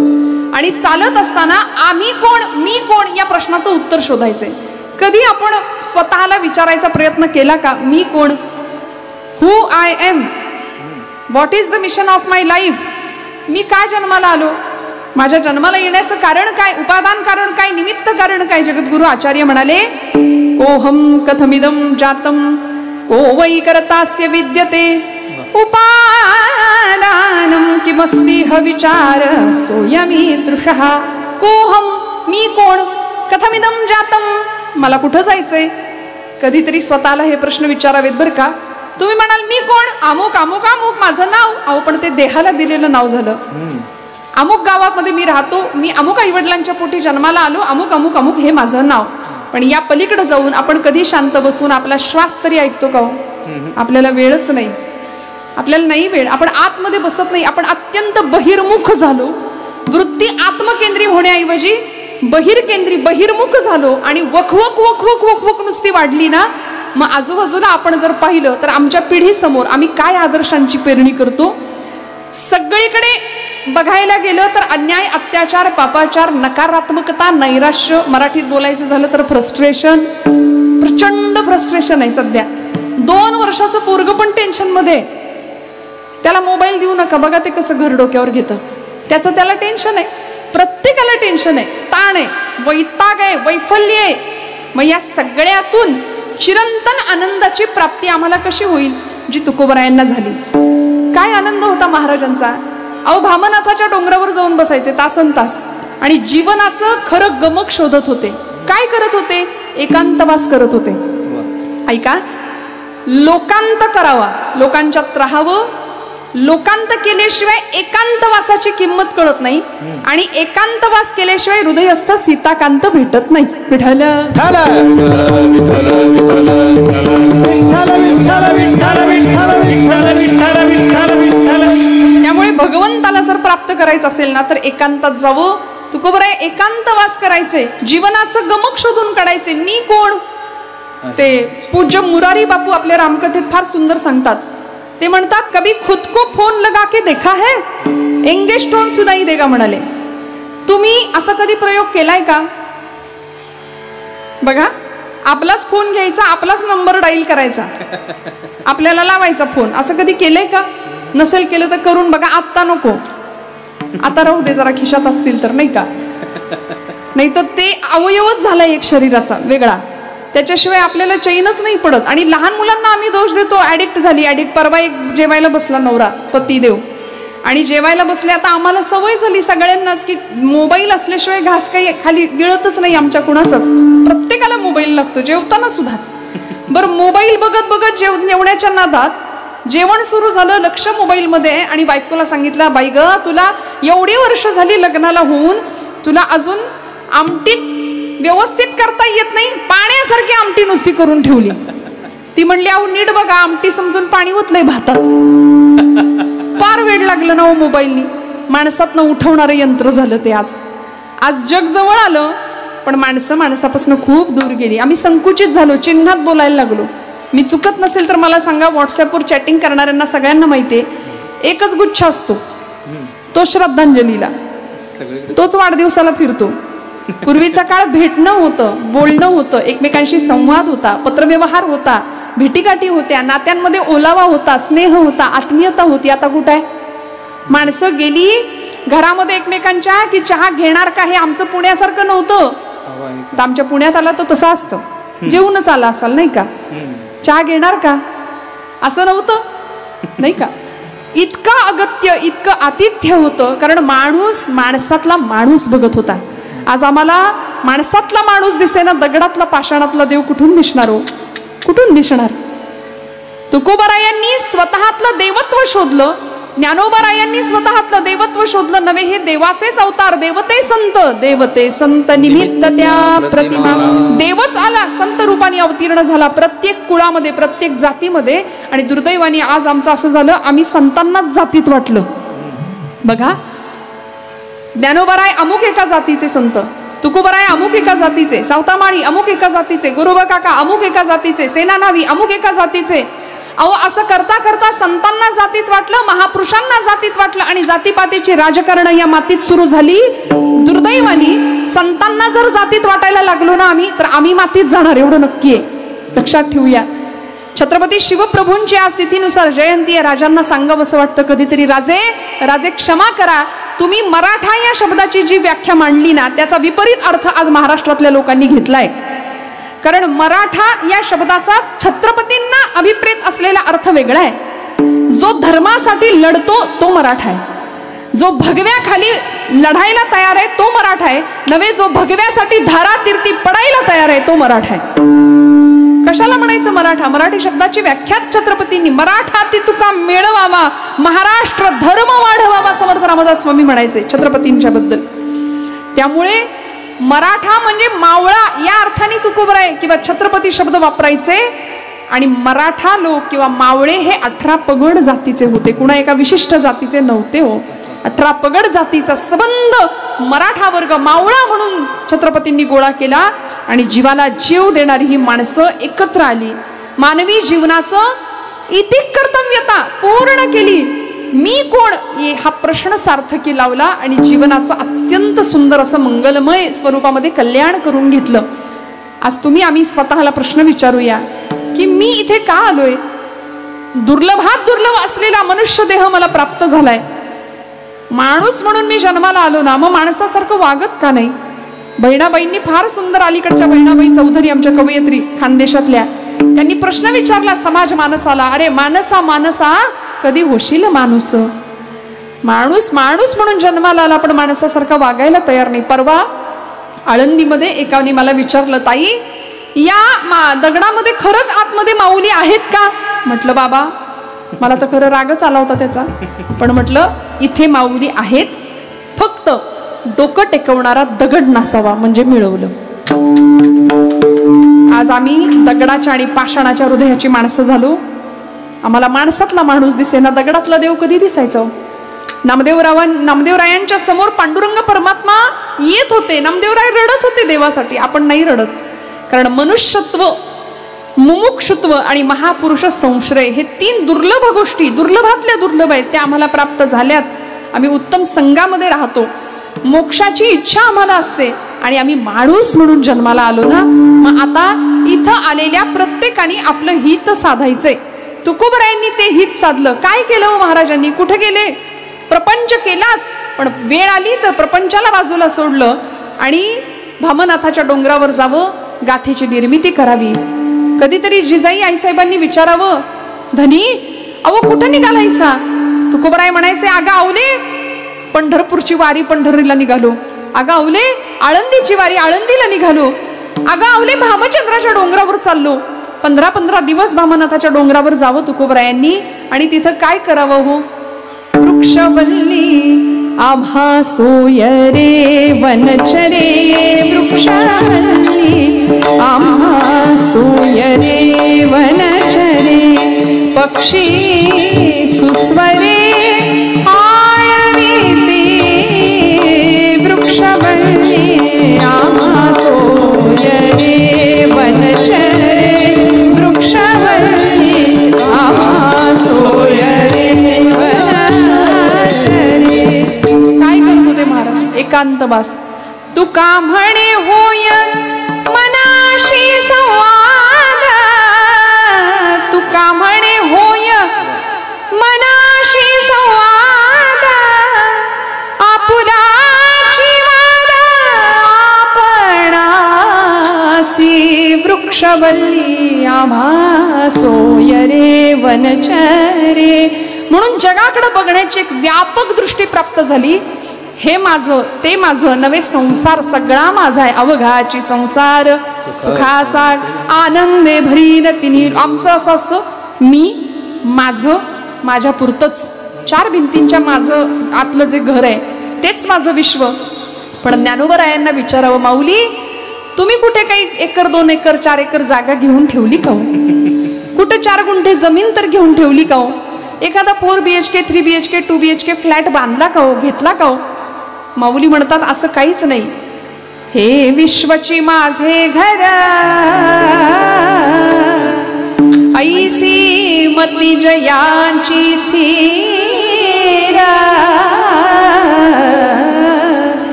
आणि चालत असताना आम्ही कोण, मी कोण या प्रश्नाचं उत्तर शोधायचंय. कधी आपण स्वतःला विचारायचा प्रयत्न केला का, मी कोण, who I am, what is the mission of my life, मी का जन्माला आलो, माझ्या जन्माला येण्याचं कारण काय, उपादान कारण काय, निमित्त कारण काय. जगद्गुरु आचार्य म्हणाले, कोहम कथमिदम जातम को वै करतास्य विद्यते उपादानम किमस्ति ह विचार सोयमीदृशः. कोहम, मी कोण, कथमिदम जातम, मला कुठं जायचंय. कधीतरी स्वतःला हे प्रश्न विचारावेत बरं का. तुम्ही म्हणाल मी कोण, अमुक अमुक अमुक माझं नाव. अहो पण ते देहाला दिलेलं नाव झालं. अमुक गावामध्ये मी राहतो, मी अमुक आईवडिलांच्या पोटी जन्माला आलो, अमुक अमुक अमुक हे माझं नाव. पण या पलीकडे जाऊन आपण कधी शांत बसून आपला श्वास तरी ऐकतो का. आपल्याला वेळच नाही, आपल्याला नाही वेळ. आपण आतमध्ये बसत नाही, आपण अत्यंत बहिर्मुख झालो. वृत्ती आत्मकेंद्री होण्याऐवजी बहिर्केंद्री बहिर्मुख झालो आणि वखवक वखवक वखवक नुसती वाढली ना. मग आजूबाजूला आपण जर पाहिलं तर आमच्या पिढीसमोर आम्ही काय आदर्शांची पेरणी करतो. सगळीकडे बघायला गेलं तर अन्याय, अत्याचार, पापाचार, नकारात्मकता, नैराश्य, मराठीत बोलायचं झालं तर फ्रस्ट्रेशन, प्रचंड फ्रस्ट्रेशन आहे सध्या. 2 वर्षाचं पोरग पण टेन्शन मध्ये, त्याला मोबाईल देऊ नका, बघा ते कसं घर डोक्यावर घेतं. त्याचं त्याला टेन्शन आहे, प्रत्येकाला टेन्शन आहे, ताण आहे, वैताग आहे, वैफल्य आहे. मग या सगळ्यातून चिरंतन आनंदाची प्राप्ती आम्हाला कशी होईल, जी तुकोबरायांना झाली. काय आनंद होता महाराजांचा. अहो भामनाथाच्या डोंगरावर जाऊन बसायचे तासन तास आणि जीवनाचं खरं गमक शोधत होते. काय करत होते, एकांतवास करत होते. ऐका, लोकांत करावा, लोकांच्यात राहावं. लोकांत केल्याशिवाय एकांतवासाची किंमत कळत नाही आणि एकांतवास केल्याशिवाय हृदयस्थ सीताकांत भेटत नाही. विठ्ठल त्यामुळे भगवंताला जर प्राप्त करायचं असेल ना तर एकांतात जावं. तुकोबराय एकांतवास करायचे, जीवनाचं गमक शोधून काढायचे. मी कोण, ते पूज्य मुरारी बापू आपल्या रामकथेत फार सुंदर सांगतात. ते म्हणतात, कभी खुद को फोन लगा के देखा है, एंगेज टोन सुनाई देगा म्हणाले. तुम्ही असा कधी प्रयोग केलाय का. बघा, आपलाच फोन घ्यायचा, आपलाच नंबर डाईल करायचा, आपल्याला लावायचा फोन. असं कधी केलंय का. नसेल केलं तर करून बघा. आत्ता नको, आता राहू दे, जरा खिशात असतील तर, नाही का. नाही तर ते अवयवच झालाय एक शरीराचा वेगळा, त्याच्याशिवाय आपल्याला चैनच नाही पडत. आणि लहान मुलांना आम्ही दोष देतो, ऍडिक्ट झाली, ऍडिक्ट. परवा एक जेवायला बसला नवरा पतीदेव आणि जेवायला बसले. आता आम्हाला सवय झाली सगळ्यांनाच की मोबाईल असल्याशिवाय घास काही खाली गिळतच नाही आमच्या कुणाचाच. प्रत्येकाला मोबाईल लागतो, जेवताना सुद्धा. बरं, मोबाईल बघत बघत जेवण्याच्या नादात जेवण सुरू झालं, लक्ष मोबाईल मध्ये. आणि बायकोला सांगितलं, बाई ग, तुला एवढी वर्ष झाली लग्नाला होऊन, तुला अजून आमटीत व्यवस्थित करता येत नाही, पाण्यासारखी आमटी नुसती करून ठेवली. ती म्हणली, अहो नीट बघा, आमटी समजून पाणी ओतलंय भातात. फार वेळ लागलं ना हो मोबाईलनी. माणसातनं उठवणारं यंत्र झालं ते. आज जग जवळ आलं पण माणसं माणसापासून खूप दूर गेली. आम्ही संकुचित झालो, चिन्हात बोलायला लागलो. मी चुकत नसेल तर मला सांगा, व्हॉट्सअपवर चॅटिंग करणाऱ्यांना सगळ्यांना माहिती आहे, एकच गुच्छ असतो, तो श्रद्धांजलीला, तोच वाढदिवसाला फिरतो. पूर्वीचा काळ भेटणं होतं, बोलणं होतं, एकमेकांशी संवाद होता, पत्रव्यवहार होता, भेटीगाठी होत्या, नात्यांमध्ये ओलावा होता, स्नेह होता, आत्मीयता होती. आता कुठं आहे. माणसं गेली घरामध्ये एकमेकांच्या की चहा घेणार का. हे आमचं पुण्यासारखं नव्हतं. तर आमच्या पुण्यात आला तर तसं असतं, जेवूनच आला असाल नाही का, चहा घेणार का, असं नव्हतं नाही का. इतकं अगत्य, इतकं आतिथ्य होतं, कारण माणूस माणसातला माणूस बघत होता. आज आम्हाला माणसातला माणूस दिसेना, दगडातला पाषाणातला देव कुठून दिसणार हो, कुठून दिसणार. तुकोबारायांनी स्वतःतलं देवत्व शोधलं, ज्ञानोबारायांनी स्वतःतलं देवत्व शोधलं नव्हे. हे देवाचेच अवतार, देवते संत, देवते संत निमित्त त्या प्रतिमा. देवच आला, संत रूपाने अवतीर्ण झाला प्रत्येक कुळामध्ये, प्रत्येक जातीमध्ये. आणि दुर्दैवाने आज आमचं असं झालं, आम्ही संतांनाच जातीत वाटलं. बघा, ज्ञानोबाराय अमुक एका जातीचे संत, तुकोबाराय अमुक एका जातीचे, सावतामाळी अमुक एका जातीचे, गुरुबा काका अमुक एका जातीचे, सेनानावी अमुक एका जातीचे. अहो असं करता करता संतांना जातीत वाटलं, महापुरुषांना जातीत वाटलं आणि जातीपातीची राजकारण या मातीत सुरू झाली. दुर्दैवानी संतांना जर जातीत वाटायला लागलो ना आम्ही, तर आम्ही मातीत जाणार एवढं नक्की आहे, लक्षात ठेवूया. छत्रपती शिवप्रभूंची आज तिथीनुसार जयंती आहे. राजांना सांगावं असं वाटतं कधीतरी, राजे क्षमा करा, तुम्ही मराठा या शब्दाची जी व्याख्या मांडली ना त्याचा विपरीत अर्थ आज महाराष्ट्रातल्या लोकांनी घेतलाय. कारण मराठा या शब्दाचा छत्रपतींना अभिप्रेत असलेला अर्थ वेगळा आहे. जो धर्मासाठी लढतो तो मराठा आहे, जो भगव्याखाली लढायला तयार आहे तो मराठा आहे, नव्हे जो भगव्यासाठी धारातीर्थी पडायला तयार आहे तो मराठा आहे. कशाला म्हणायचं मराठा? मराठी शब्दाची व्याख्याच छत्रपतींनी मराठा ती तुका मिळवावा, महाराष्ट्र धर्म वाढवावा, समर्थ रामदास स्वामी म्हणायचे छत्रपतींच्या बद्दल. त्यामुळे मराठा म्हणजे मावळा या अर्थाने तुकोबराय किंवा छत्रपती शब्द वापरायचे. आणि मराठा लोक किंवा मावळे हे 18 पगड जातीचे होते, कुणा एका विशिष्ट जातीचे नव्हते हो. 18 पगड जातीचा संबंध मराठा वर्ग मावळा म्हणून छत्रपतींनी गोळा केला आणि जीवाला जीव देणारी ही माणसं एकत्र आली. मानवी जीवनाचं इतिक कर्तव्यता पूर्ण केली. मी कोण हा प्रश्न सार्थकी लावला आणि जीवनाचं अत्यंत सुंदर असं मंगलमय स्वरूपामध्ये कल्याण करून घेतलं. आज तुम्ही आम्ही स्वतःला प्रश्न विचारूया की मी इथे का आलोय? दुर्लभात दुर्लभ असलेला मनुष्य देह मला प्राप्त झालाय. माणूस म्हणून मी जन्माला आलो ना, मग माणसासारखं वागत का नाही? बहिणाबाईंनी फार सुंदर, अलीकडच्या बहिणाबाई चौधरी आमच्या कवयित्री खानदेशातल्या, त्यांनी प्रश्न विचारला समाज मानसाला, अरे मानसा मानसा कधी होशील माणूस? माणूस माणूस म्हणून जन्माला आला पण माणसासारखा वागायला तयार नाही. परवा आळंदीमध्ये एकाने मला विचारलं, ताई या दगडामध्ये खरंच आतमध्ये माऊली आहेत का? म्हटलं बाबा मला तर खरं रागच आला होता त्याचा, पण म्हटलं इथे माऊली आहेत, फक्त डोकं टेकवणारा दगड नसावा म्हणजे मिळवलं. आज आम्ही दगडाच्या आणि पाषाणाच्या हृदयाची माणसं झालो. आम्हाला माणसातला माणूस दिसेना, दगडातला देव कधी दिसायचा? नामदेवरायांच्या समोर पांडुरंग परमात्मा येत होते, नामदेवराय रडत होते देवासाठी. आपण नाही रडत, कारण मनुष्यत्व, मुमुक्षुत्व आणि महापुरुष संश्रय हे 3 दुर्लभ गोष्टी, दुर्लभातल्या दुर्लभ आहेत, त्या आम्हाला प्राप्त झाल्यात. आम्ही उत्तम संघामध्ये राहतो, मोक्षाची इच्छा आम्हाला असते आणि आम्ही माणूस म्हणून जन्माला आलो ना. मग आता इथं आलेल्या प्रत्येकाने आपलं हित साधायचंय. तुकोबरायांनी ते हित साधलं. काय केलं महाराजांनी? कुठे गेले? प्रपंच केलाच, पण वेळ आली तर प्रपंचाला बाजूला सोडलं आणि भामनाथाच्या डोंगरावर जावं, गाथेची निर्मिती करावी. कधीतरी जिजाई आईसाहेबांनी विचारावं, धनी अहो कुठं निघालायसा? तुकोबराय म्हणायचे, अगं आवले पंढरपूरची वारी पंढरीला निघालो, अगं आवले आळंदीची वारी आळंदीला निघालो, अगं आवले भामचंद्राच्या डोंगरावर चाललो. 15 दिवस भामनाथाच्या डोंगरावर जावं तुकोबरायांनी आणि तिथं काय करावं हो? वृक्षवल्ली आम्हा सोय रे वनचरे, वृक्षवल्ली आम्हा सोय रे वनचरे, पक्षी सुस्वरे आळविते, वृक्षवल्ली आम्हा सोय रे वनचरे, वृक्षवल्ली आम्हा सोय रे वनचरे. काय करत होते महाराज? एकांतवास. तुका म्हणे होय मनाशी संवाद, तुका म्हणे होय मनाशी संवाद, आपुलाची वाद आपणासी, वृक्षवल्ली आम्हा सोय रे वनचरे. म्हणून जगाकडे बघण्याची एक व्यापक दृष्टी प्राप्त झाली. हे माझं ते माझं नवे, संसार सगळा माझा आहे, अवघाची संसार सुखाचा आनंदे भरीन तिन्ही. आमचं असं असतं, मी माझं माझ्या पुरतच, 4 भिंतींच्या माझं आतलं जे घर आहे तेच माझं विश्व. पण ज्ञानोबरायांना विचारावं, माऊली तुम्ही कुठे काही 1 एकर 2 एकर 4 एकर जागा घेऊन ठेवली का हो? कुठे 4 गुंठे जमीन तर घेऊन ठेवली का हो? एखादा 4 BHK 3 BHK 2 BHK फ्लॅट बांधला का हो? घेतला का हो? माऊली म्हणतात असं काहीच नाही. हे विश्वची माझे घर, ऐसी मती जयांची स्थिर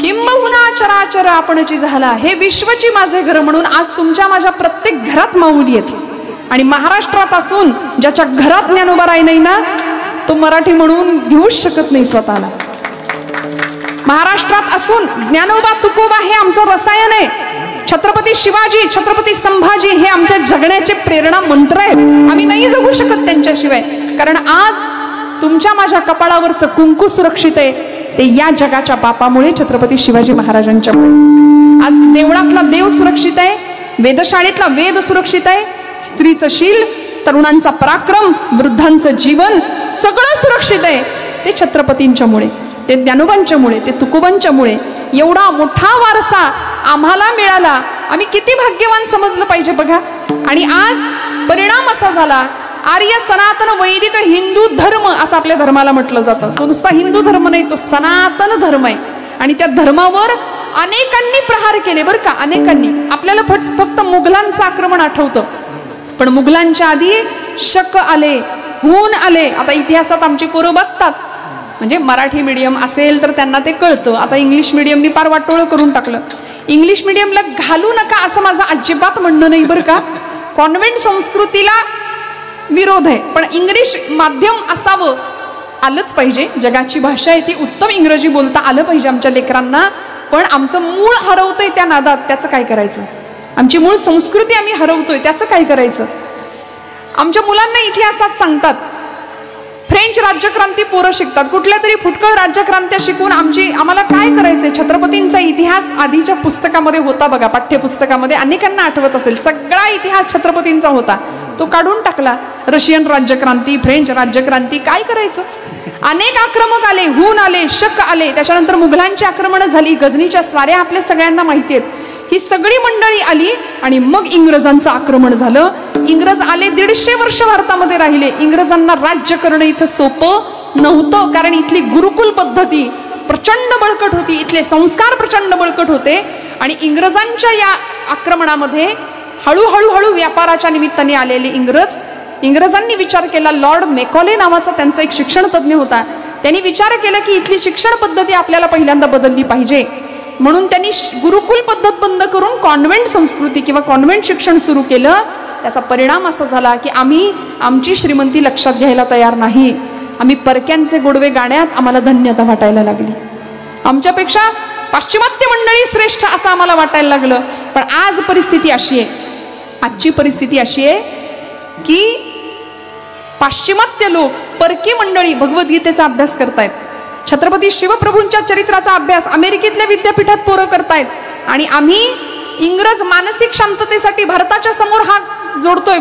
किंबहुना चराचर आपणची झाला हे विश्वची माझे घर म्हणून आज तुमच्या माझ्या प्रत्येक घरात माऊली येते. आणि महाराष्ट्रात असून ज्याच्या घरात ज्ञानोबा राही नाही ना तो मराठी म्हणून घेऊच शकत नाही स्वतःला. महाराष्ट्रात असून ज्ञानोबा तुकोबा हे आमचं रसायन आहे. छत्रपती शिवाजी छत्रपती संभाजी हे आमच्या जगण्याचे प्रेरणा मंत्र आहेत. आम्ही नाही जगू शकत त्यांच्याशिवाय. कारण आज तुमच्या माझ्या कपाळावरचं कुंकू सुरक्षित आहे ते या जगाच्या बापामुळे छत्रपती शिवाजी महाराजांच्यामुळे. आज देवळातला देव सुरक्षित आहे, वेधशाळेतला वेद सुरक्षित आहे, स्त्रीचं शील, तरुणांचा पराक्रम, वृद्धांचं जीवन सगळं सुरक्षित आहे ते छत्रपतींच्यामुळे, ते ज्ञानोबांच्यामुळे, ते तुकोबांच्यामुळे. एवढा मोठा वारसा आम्हाला मिळाला. आम्ही किती भाग्यवान समजलं पाहिजे बघा. आणि आज परिणाम असा झाला आर्य सनातन वैदिक हिंदू धर्म असं आपल्या धर्माला म्हटलं जातं. तो नुसता हिंदू धर्म नाही, तो सनातन धर्म आहे. आणि त्या धर्मावर अनेकांनी प्रहार केले बरं का, अनेकांनी. आपल्याला फक्त मुघलांचं आक्रमण आठवतं, पण मुघलांच्या आधी शक आले, हून आले. आता इतिहासात आमची पोरं बघतात, म्हणजे मराठी मीडियम असेल तर त्यांना ते कळतं. आता इंग्लिश मीडियमनी पार वाटोळं करून टाकलं. इंग्लिश मीडियमला घालू नका असं माझं अजिबात म्हणणं नाही बरं का. कॉन्व्हेंट संस्कृतीला विरोध आहे, पण इंग्लिश माध्यम असावं, आलंच पाहिजे. जगाची भाषा आहे ती, उत्तम इंग्रजी बोलता आलं पाहिजे आमच्या लेकरांना. पण आमचं मूळ हरवतंय त्या नादात, त्याचं काय करायचं? आमची मूळ संस्कृती आम्ही हरवतोय, त्याचं काय करायचं? आमच्या मुलांना इतिहासात सांगतात फ्रेंच राज्यक्रांती पोरं शिकतात, कुठल्या तरी फुटकळ राज्यक्रांत्या शिकून आम्हाला काय करायचंय? छत्रपतींचा इतिहास आधीच्या पुस्तकामध्ये होता बघा, पाठ्यपुस्तकामध्ये अनेकांना आठवत असेल. सगळा इतिहास छत्रपतींचा होता, तो काढून टाकला. रशियन राज्यक्रांती, फ्रेंच राज्यक्रांती, काय करायचं? अनेक आक्रमक आले, हून आले, शक आले, त्याच्यानंतर मुघलांची आक्रमणं झाली, गझनीच्या स्वाऱ्या आपल्या सगळ्यांना माहिती आहेत. ही सगळी मंडळी आली आणि मग इंग्रजांचं आक्रमण झालं. इंग्रज आले, 150 वर्ष भारतामध्ये राहिले. इंग्रजांना राज्य करणं इथं सोपं नव्हतं, कारण इथली गुरुकुल पद्धती प्रचंड बळकट होती, इथले संस्कार प्रचंड बळकट होते. आणि इंग्रजांच्या या आक्रमणामध्ये हळूहळू व्यापाराच्या निमित्ताने आलेले इंग्रजांनी विचार केला. लॉर्ड मेकॉले नावाचा त्यांचा एक शिक्षण तज्ज्ञ होता, त्यांनी विचार केला की इथली शिक्षण पद्धती आपल्याला पहिल्यांदा बदलली पाहिजे. म्हणून त्यांनी गुरुकुल पद्धत बंद करून कॉन्व्हेंट संस्कृती किंवा कॉन्व्हेंट शिक्षण सुरू केलं. त्याचा परिणाम असा झाला की आम्ही आमची श्रीमंती लक्षात घ्यायला तयार नाही. आम्ही परक्यांचे गोडवे गाण्यात आम्हाला धन्यता वाटायला लागली. आमच्यापेक्षा पाश्चिमात्य मंडळी श्रेष्ठ असं आम्हाला वाटायला लागलं. पण आज परिस्थिती अशी आहे, आजची परिस्थिती अशी आहे की पाश्चिमात्य लोक, परकी मंडळी भगवद्गीतेचा अभ्यास करतायत, छत्रपती शिवप्रभूंच्या चरित्राचा अभ्यास अमेरिकेतल्या विद्यापीठात पोरं करतायत. आणि आम्ही इंग्रज मानसिक शांततेसाठी भारताच्या समोर हात जोडतोय,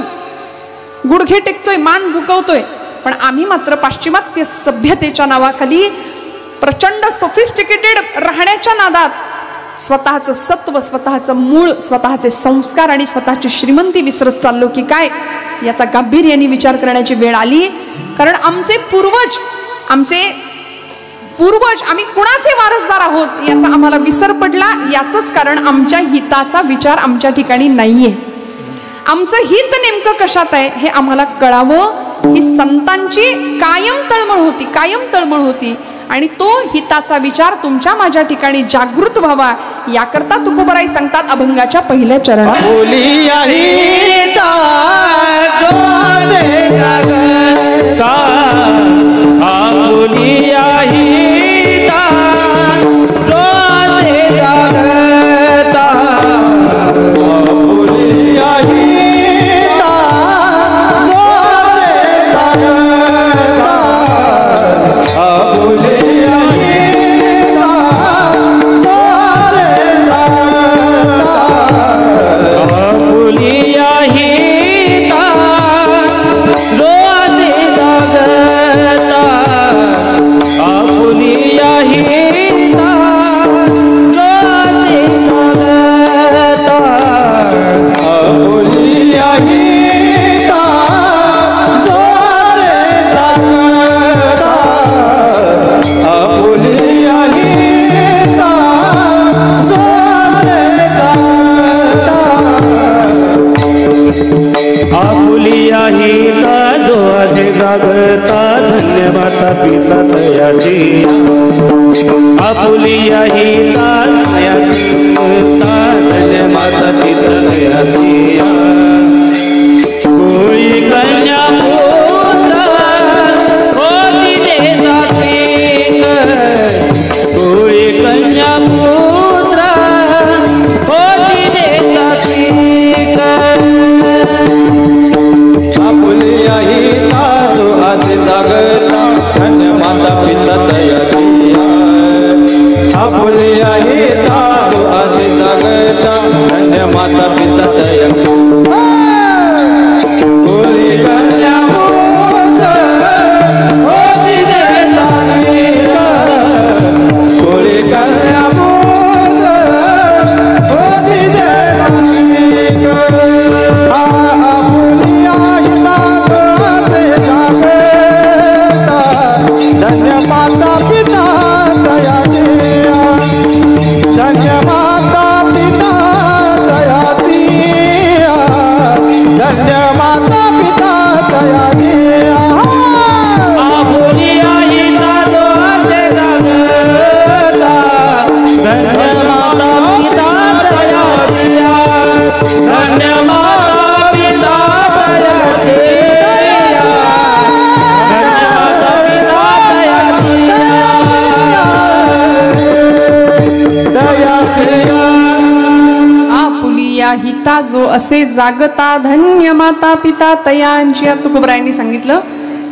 गुडघे टेकतोय, मान झुकवतोय. पण आम्ही मात्र पाश्चिमात्य सभ्यतेच्या नावाखाली प्रचंड सोफिस्टिकेटेड राहण्याच्या नादात स्वतःचं सत्व, स्वतःचं मूळ, स्वतःचे संस्कार आणि स्वतःची श्रीमंती विसरत चाललो की काय, याचा गांभीर्याने विचार करण्याची वेळ आली. कारण आमचे पूर्वज आम्ही कुणाचे वारसदार आहोत याचा आम्हाला विसर पडला. याचंच कारण आमच्या हिताचा विचार आमच्या ठिकाणी नाहीये. आमचं हित नेमकं कशात आहे हे आम्हाला कळावं. ही संतांची कायम तळमळ होती आणि तो हिताचा विचार तुमच्या माझ्या ठिकाणी जागृत व्हावा याकरता तुकोबराई सांगतात अभंगाच्या पहिल्या चरणात. जो जागता धन्य माता पिता तयाची आपुलिया हिता धन्य माता पिता तयाची कोई कन्या पुत्र होती दे जाते कोई कन्या पुत्र होती दे जाते आपुलिया हिता जो असे जागता धन्य माता पिता तयाची आपुलिया हिता जो असे जागता धन्य माता पिता तयाची कोई कन्या पुत्र होती दे जाते कोई कन्या पुत्र होती दे जाते आपुलिया हिता जो असे जागता धन्य माता पिता तयाची धन्य माता पिता तयाची धन्य माता पिता तयाची आपुलिया हिता जो असे जागता धन्य माता पिता तयाची धन्य माता पिता तयाची आपुलिया हिता जो असे जागता धन्य माता पिता तयांची. तुकोबरायांनी सांगितलं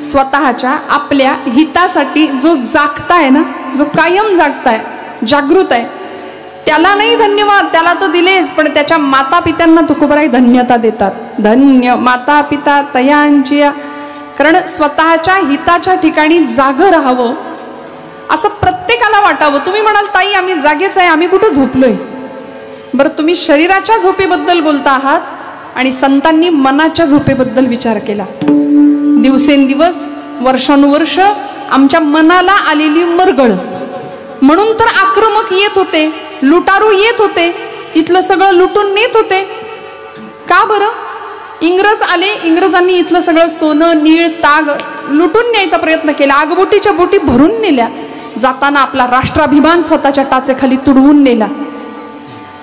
स्वतःच्या आपल्या हितासाठी जो जागताय ना, जो कायम जागताय, जागृत आहे, त्याला नाही धन्यवाद, त्याला तर दिलेच, पण त्याच्या माता पित्यांना तुकोबराई धन्यता देतात. धन्य माता पिता तयांची. कारण स्वतःच्या हिताच्या ठिकाणी जागं राहावं असं प्रत्येकाला वाटावं. तुम्ही म्हणाल ताई आम्ही जागेच आहे, आम्ही कुठं झोपलोय. बरं, तुम्ही शरीराच्या झोपेबद्दल बोलता आहात आणि संतांनी मनाच्या झोपेबद्दल विचार केला. दिवसेंदिवस वर्षानुवर्ष आमच्या मनाला आलेली मरगळ, म्हणून तर आक्रमक येत होते, लुटारू येत होते, इथलं सगळं लुटून नेत होते. का बरं? इंग्रज आले, इंग्रजांनी इथलं सगळं सोनं नीळ ताग लुटून न्यायचा प्रयत्न केला, आगबोटीच्या बोटी भरून नेल्या, जाताना आपला राष्ट्राभिमान स्वतःच्या टाचेखाली तुडवून नेला.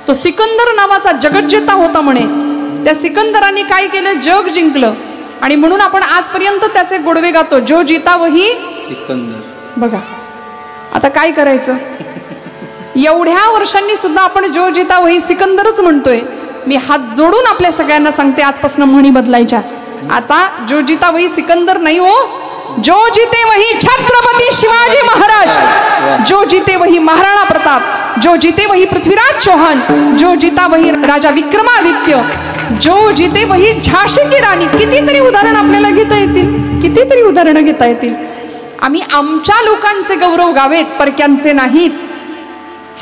तो सिकंदर नावाचा जगज्जेता होता म्हणे. त्या सिकंदराने काय केलं? जग जिंकलं. आणि म्हणून आपण आजपर्यंत त्याचे गोडवे गातो, जो जीता वही सिकंदर. बघा आता काय करायचं, एवढ्या वर्षांनी सुद्धा आपण जो जीता वही सिकंदरच म्हणतोय. मी हात जोडून आपल्या सगळ्यांना सांगते, आजपासून म्हणी बदलायच्या. आता जो जीता वही सिकंदर नाही हो, जो जीते वही छत्रपती शिवाजी महाराज, जो जीते वही महाराणा प्रताप, जो जीते वही पृथ्वीराज चौहान, जो जीता वही राजा विक्रमादित्य, जो जीते वही झाशी की राणी. कितीतरी उदाहरण आपल्याला घेता येतील, कितीतरी उदाहरणं घेता येतील. आम्ही आमच्या लोकांचे गौरव गावेत, परक्यांचे नाहीत.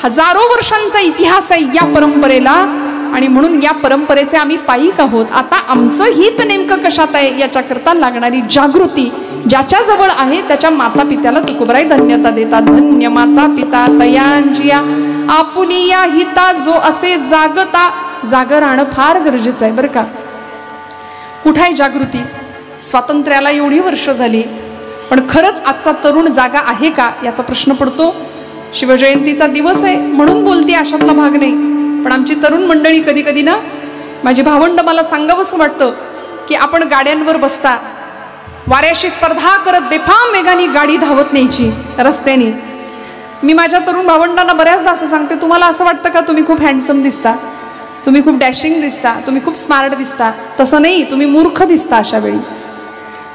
हजारो वर्षांचा इतिहास आहे या परंपरेला, आणि म्हणून या परंपरेचे आम्ही पायीक आहोत. आता आमचं हित नेमकं कशात आहे याच्याकरता लागणारी जागृती ज्याच्या जवळ आहे त्याच्या माता पित्याला तुकोबराई धन्यता देतात. धन्य माता पिता तयांची आपुलिया हिता जो असे जागता. जागं राहणं फार गरजेचं आहे बरं का. कुठे आहे जागृती? स्वातंत्र्याला एवढी वर्ष झाली, पण खरंच आजचा तरुण जागा आहे का याचा प्रश्न पडतो. शिवजयंतीचा दिवस आहे म्हणून बोलते, अशातला भाग नाही. पण आमची तरुण मंडळी कधी कधी ना, माझी भावंड मला सांगावंसं वाटतं की आपण गाड्यांवर बसता, वाऱ्याशी स्पर्धा करत बेफाम वेगाने गाडी धावत न्यायची रस्त्याने. मी माझ्या तरुण भावंडांना बऱ्याचदा असं सांगते, तुम्हाला असं वाटतं का तुम्ही खूप हँडसम दिसता, तुम्ही खूप डॅशिंग दिसता, तुम्ही खूप स्मार्ट दिसता? तसं नाही, तुम्ही मूर्ख दिसता अशा वेळी.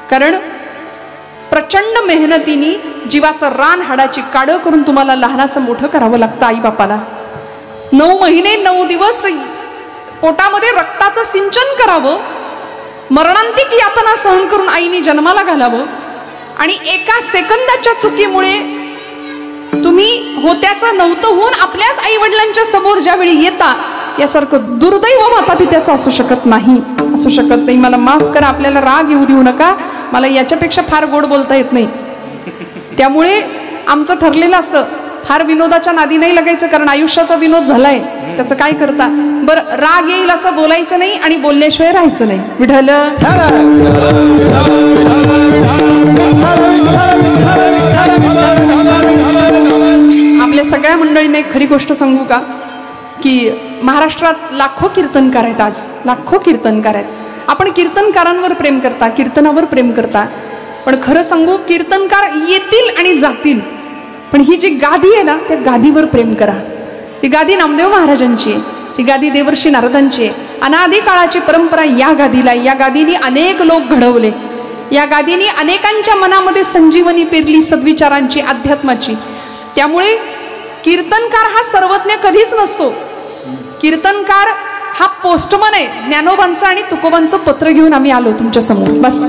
कारण प्रचंड मेहनतीने जीवाचं रान हाडाची काढं करून तुम्हाला लहानाचं मोठं करावं लागतं आईबापाला. 9 महिने 9 दिवस पोटामध्ये रक्ताचं सिंचन करावं, मरणांतिक यातना सहन करून आईने जन्माला घालावं, आणि एका सेकंदाच्या चुकीमुळे तुम्ही होत्याचं नव्हतं होऊन आपल्याच आई वडिलांच्या समोर ज्यावेळी येता, यासारखं दुर्दैव माता पित्याचं असू शकत नाही, असू शकत नाही. मला माफ करा, आपल्याला राग येऊ देऊ नका, मला याच्यापेक्षा फार गोड बोलता येत नाही. त्यामुळे आमचं ठरलेलं असतं, फार विनोदाच्या नादी नाही लागायचं, कारण आयुष्याचा विनोद झालाय, त्याचं काय करता. बरं, राग येईल असं बोलायचं नाही आणि बोलल्याशिवाय राहायचं नाही. विठ्ठल खरी गोष्ट सांगू का की महाराष्ट्रात लाखो कीर्तनकार आहेत, आज लाखो कीर्तनकार आहेत. आपण कीर्तनकारांवर प्रेम करता, कीर्तनावर प्रेम करता, पण खरं सांगू कीर्तनकार येतील आणि जातील, पण ही जी गादी आहे ना त्या गादीवर प्रेम करा. ती गादी नामदेव महाराजांची आहे, ती गादी देवर्षी नारदांची आहे. अनादी काळाची परंपरा या गादीला, या गादीने अनेक लोक घडवले, या गादीने अनेकांच्या मनामध्ये संजीवनी पेरली सद्विचारांची, अध्यात्माची. त्यामुळे कीर्तनकार हा सर्वज्ञ कधीच नसतो. कीर्तनकार हा पोस्टमन आहे. ज्ञानोबांचं आणि तुकोबांचं पत्र घेऊन आम्ही आलो तुमच्या समोर, बस.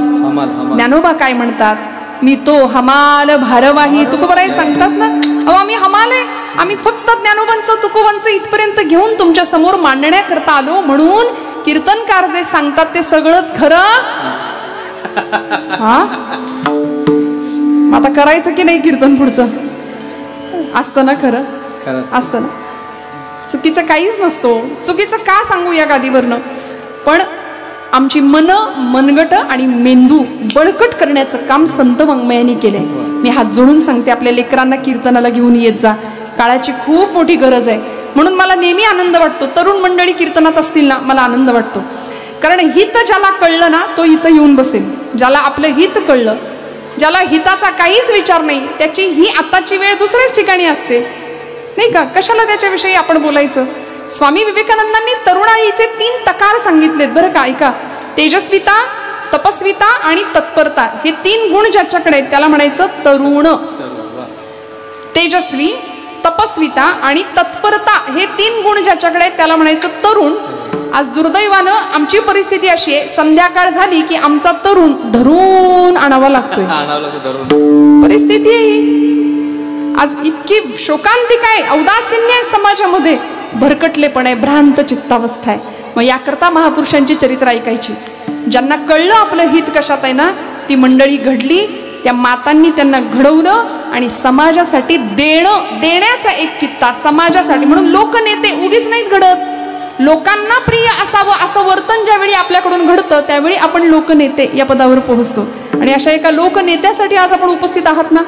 ज्ञानोबा काय म्हणतात, मी तो हमाल भारवाही, तुकोबाराय सांगतात ना, अहो आम्ही हमाल आहे, आम्ही फक्त ज्ञानोबांचं तुकोबांचं इथपर्यंत घेऊन तुमच्या समोर मांडण्याकरता आलो. म्हणून कीर्तनकार जे सांगतात ते सगळंच खरं. हा आता करायचं की नाही कीर्तन पुढचं? असतं ना, खरं असतं ना, चुकीचं काहीच नसतो. चुकीचं का सांगू या गादीवरनं? पण आमची मनगट आणि मेंदू बळकट करण्याचं काम संत वाङ्मयांनी केलंय. मी हात जोडून सांगते, आपल्या लेकरांना कीर्तनाला घेऊन येत जा. काळाची खूप मोठी गरज आहे. म्हणून मला नेहमी आनंद वाटतो, तरुण मंडळी कीर्तनात असतील ना, मला आनंद वाटतो. कारण हित ज्याला कळलं ना तो इथं येऊन बसेल. ज्याला आपलं हित कळलं, ज्याला हिताचा काहीच विचार नाही, त्याची ही आताची वेळ दुसऱ्याच ठिकाणी असते, नाही का? कशाला त्याच्याविषयी आपण बोलायचं? स्वामी विवेकानंदांनी तरुणाईचे 3 तकार सांगितलेत बरं का, ऐका. तेजस्विता, तपस्विता आणि तत्परता, हे 3 गुण ज्याच्याकडे आहेत त्याला म्हणायचं तरुण. तेजस्वी, तपस्विता आणि तत्परता हे 3 गुण ज्याच्याकडे आहेत त्याला म्हणायचं तरुण. आज दुर्दैवानं आमची परिस्थिती अशी आहे, संध्याकाळ झाली की आमचा तरुण धरून आणावा लागतोय. परिस्थिती आहे आज, इतकी शोकांतिका आहे, औदासीन्य आहे समाजामध्ये, भरकटलेपण आहे, भ्रांत चित्तावस्था आहे. मग याकरता महापुरुषांची चरित्र ऐकायची. ज्यांना कळलं आपलं हित कशात आहे ना, ती मंडळी घडली, त्या मातांनी त्यांना घडवलं आणि समाजासाठी देण्याचा एक कित्ता समाजासाठी. म्हणून लोकनेते उगीच नाहीत घडत. लोकांना प्रिय असावं असं वर्तन ज्यावेळी आपल्याकडून घडतं त्यावेळी आपण लोकनेते या पदावर पोहोचतो. आणि अशा एका लोकनेत्यासाठी आज आपण उपस्थित आहात ना,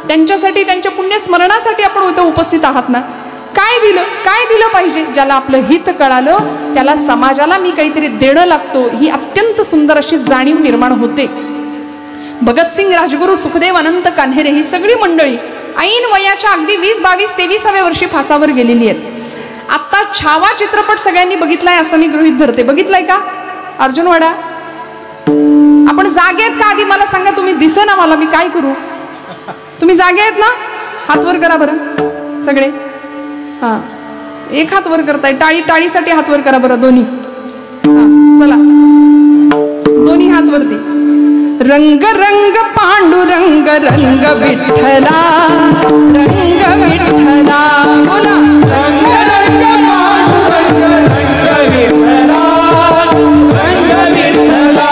त्यांच्यासाठी, त्यांच्या पुण्यस्मरणासाठी आपण इथं उपस्थित आहात ना. काय दिलं पाहिजे? ज्याला आपलं हित कळालं त्याला समाजाला मी काहीतरी देणं लागतो, ही अत्यंत सुंदर अशी जाणीव निर्माण होते. भगतसिंग, राजगुरू, सुखदेव, अनंत कान्हेरे ही सगळी मंडळी ऐन वयाच्या अगदी 20, 22, 23व्या वर्षी फासावर गेलेली आहेत. आता छावा चित्रपट सगळ्यांनी बघितलाय असं मी गृहीत धरते. बघितलाय का अर्जुनवाडा? आपण जागे आहेत का? आधी मला सांगा, तुम्ही दिसेना मला, मी काय करू? तुम्ही जागे आहेत ना? हात वर करा बरं सगळे. हा, एक हात वर करताय, टाळीसाठी हात वर करा बरं दोन्ही. चला दोन्ही हात वरती. रंग रंग पांडुरंग रंग विठ्ठला, रंग विठ्ठला, बोला रंग रंग पांडुरंग रंग विठ्ठला, रंग विठ्ठला,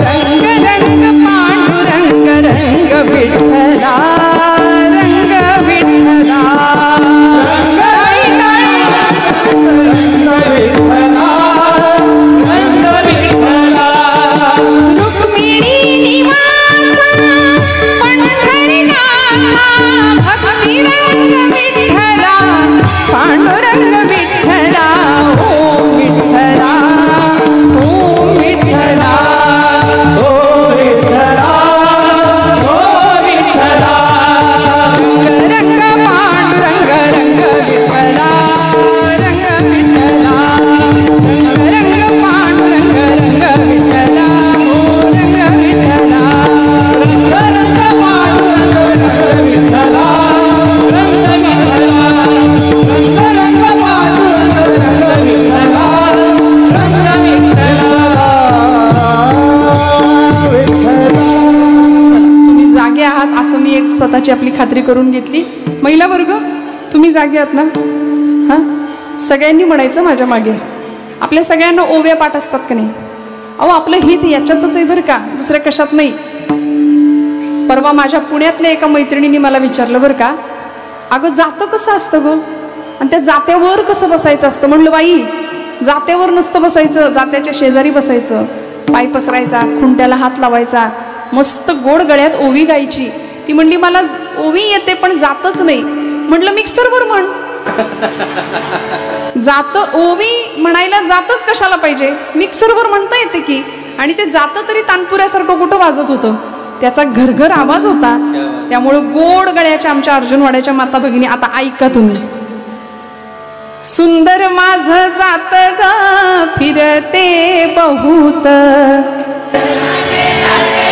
रंग रंग पांडुरंग रंग विठ्ठला, रंग विठ्ठला, पांडुरंग विठ्ठला, ओम विठ्ठला, ओम विठ्ठला, ओम विठ्ठला, ओम विठ्ठला, रंग पांडुरंग रंग विठ्ठला, रंग विठ्ठला, रंग पांडुरंग रंग विठ्ठला, ओ रंग विठ्ठला, रंग रंग पांडुरंग रंग विठ्ठला, रंग विठ्ठला, तुम्ही जागे आहात असं मी एक स्वतःची आपली खात्री करून घेतली. महिला वर्ग तुम्ही जागे आहात ना? हा, सगळ्यांनी म्हणायचं माझ्या मागे. आपल्या सगळ्यांना ओव्या पाठ असतात का नाही? अहो आपलं हित याच्यातच आहे बरं का, दुसऱ्या कशात नाही. परवा माझ्या पुण्यातल्या एका मैत्रिणीने मला विचारलं बरं का, अगं जातं कसं असतं गं, आणि त्या जात्यावर कसं बसायचं असतं? म्हणलं बाई जात्यावर नसतं बसायचं, जात्याच्या शेजारी बसायचं, पाय पसरायचा, खुंट्याला हात लावायचा, मस्त गोड गळ्यात ओवी गायची. ती म्हणली मला ओवी येते पण जातच नाही. म्हटलं मिक्सरवर म्हण. जात ओवी म्हणायला जातच कशाला पाहिजे, मिक्सरवर म्हणता येते की. आणि ते जात तरी तानपुऱ्यासारखं कुठं वाजत होतं, त्याचा घरघर आवाज होता. त्यामुळं गोड गळ्याच्या आमच्या अर्जुनवाड्याच्या माता भगिनी, आता ऐका तुम्ही. सुंदर माझ जात ग फिरते बहुत.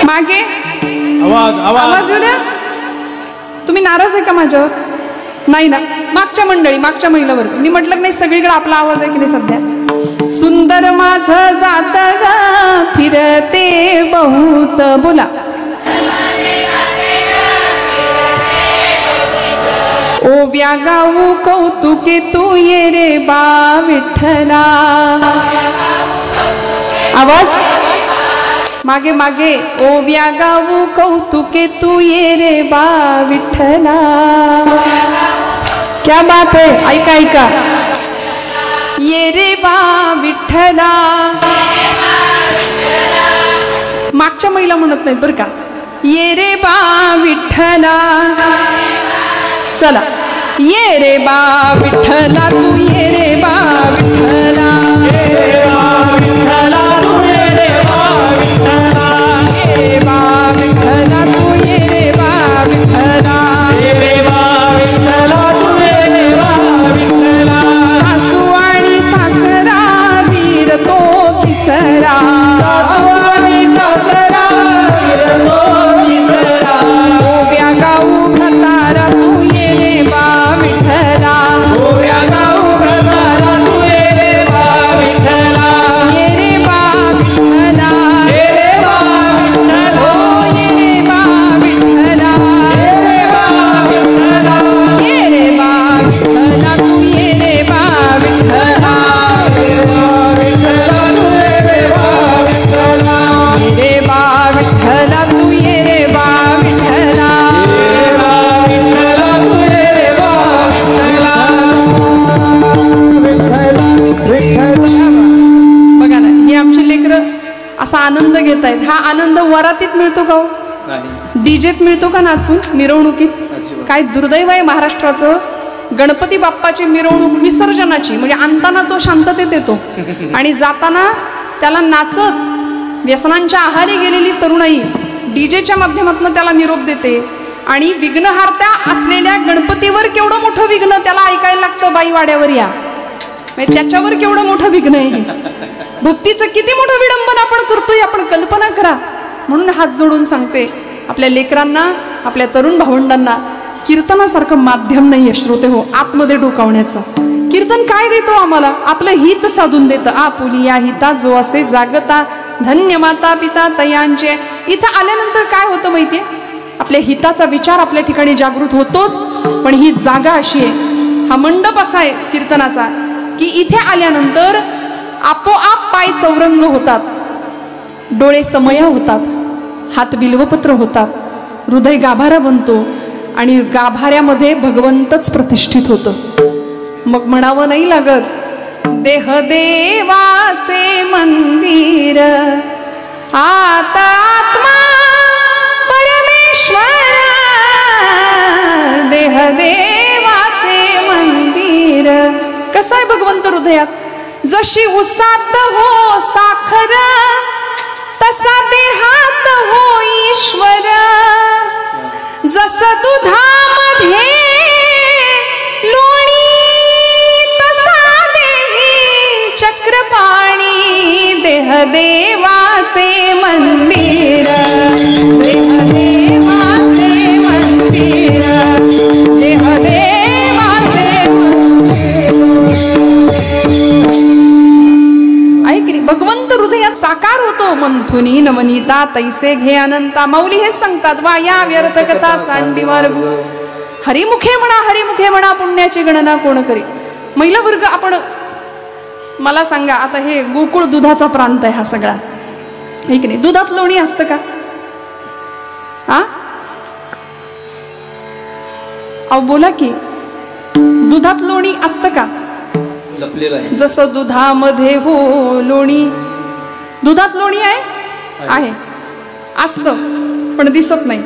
मागे आवाज येऊ द्या. तुम्ही नाराज आहे का माझ्यावर? नाही ना. मागच्या मंडळी, मागच्या महिलावर मी म्हटलं नाही, सगळीकडे आपला आवाज आहे की नाही सध्या. सुंदर माझ जात ग फिरते बहुत. बोला. ओव्या गाऊ कौतुके तू ये रे बा विठ्ठला. आवाज मागे मागे. ओव्या गाऊ कौतुके तू ये रे बा विठ्ठला. क्या बात है. ऐका ऐका. ये रे बा विठ्ठला. मागच्या महिला म्हणत नाहीत बरं का. ये रे बा विठ्ठला. चला. ये रे बा विठ्ठला तू ये रे बा विठ्ठला. ये रे बा विठ्ठला तू ये रे बा विठ्ठला. ये रे बा विठ्ठला तू ये रे बा विठ्ठला. ये रे बा विठ्ठला तू ये रे बा विठ्ठला. सासू आणि सासरा वीर तो तिसरा. सासू आणि सासरा वीर तो तिसरा. ओव्या गाऊ भतारा तू ये रे बा विठ्ठला. ओव्या गाऊ भतारा तू ये रे बा विठ्ठला. ये रे बा विठ्ठला. ये रे बा विठ्ठला. ओ ये रे बा विठ्ठला. ये रे बा विठ्ठला. ये रे बा विठ्ठला तू ये रे बा विठ्ठला. ये रे बा विठ्ठला तू ये रे बा विठ्ठला. ये रे बा विठ्ठला तू ये रे बा विठ्ठला. बघा ना, ही आमची लेकरं असा आनंद घेत आहेत. हा आनंद वरातीत मिळतो का? डीजेत मिळतो का? नाचून मिरवणुकीत? काय दुर्दैव आहे महाराष्ट्राचं. गणपती बाप्पाची मिरवणूक विसर्जनाची म्हणजे आणताना तो शांततेत येतो आणि जाताना त्याला नाचत व्यसनांच्या आहारी गेलेली तरुणाई डीजेच्या माध्यमातून त्याला निरोप देते. आणि विघ्नहार्त्या असलेल्या गणपतीवर केवढं मोठं विघ्न त्याला ऐकायला लागतं. बाई वाड्यावर या, त्याच्यावर केवढं मोठं विघ्न आहे. भक्तीचं किती मोठं विडंबन आपण करतोय, आपण कल्पना करा. म्हणून हात जोडून सांगते आपल्या लेकरांना, आपल्या तरुण भावंडांना, कीर्तनासारखं माध्यम नाहीये श्रोते हो आतमध्ये डोकावण्याचं. कीर्तन काय देतो आम्हाला? आपलं हित साधून देतं. आपुली या हिता जो असे जागता धन्य माता पिता तयांचे. इथं आल्यानंतर काय होतं माहितीये? आपल्या हिताचा विचार आपल्या ठिकाणी जागृत होतोच. पण ही जागा अशी आहे, हा मंडप असा आहे कीर्तनाचा, की इथे आल्यानंतर आपोआप पाय चौरंग होतात, डोळे समया होतात, हात बिल्वपत्र होतात, हृदय गाभारा बनतो आणि गाभाऱ्यामध्ये भगवंतच प्रतिष्ठित होतं. मग म्हणावं नाही लागत देह देवाचे मंदिर आता आत्मा परमेश्वर. देह देवाचे मंदिर. कसं आहे भगवंत हृदयात? जशी उसात हो साखर तसा देहात हो ईश्वर. जसं दुधामध्ये लोणी तसा देही चक्रपाणी. देह देवाचे मंदिर. देह देवाचे मंदिर. देह देवाचे ऐक रे, भगवंत हृदयात साकार होतो. मंथुनी नवनीता तैसे घे अनंता. माऊली हेच सांगतात, वा या व्यर्थ कथा सांडी मार्ग. हरिमुखे म्हणा पुण्याची गणना कोण करी. महिला वर्ग, आपण मला सांगा आता, हे गोकुळ दुधाचा प्रांत आहे हा सगळा, हे की नाही? दुधात लोणी असतं का? हा अहो बोला की, दुधात लोणी असतं का? जसं दुधामध्ये हो लोणी. दुधात लोणी आहे असतं पण दिसत नाही.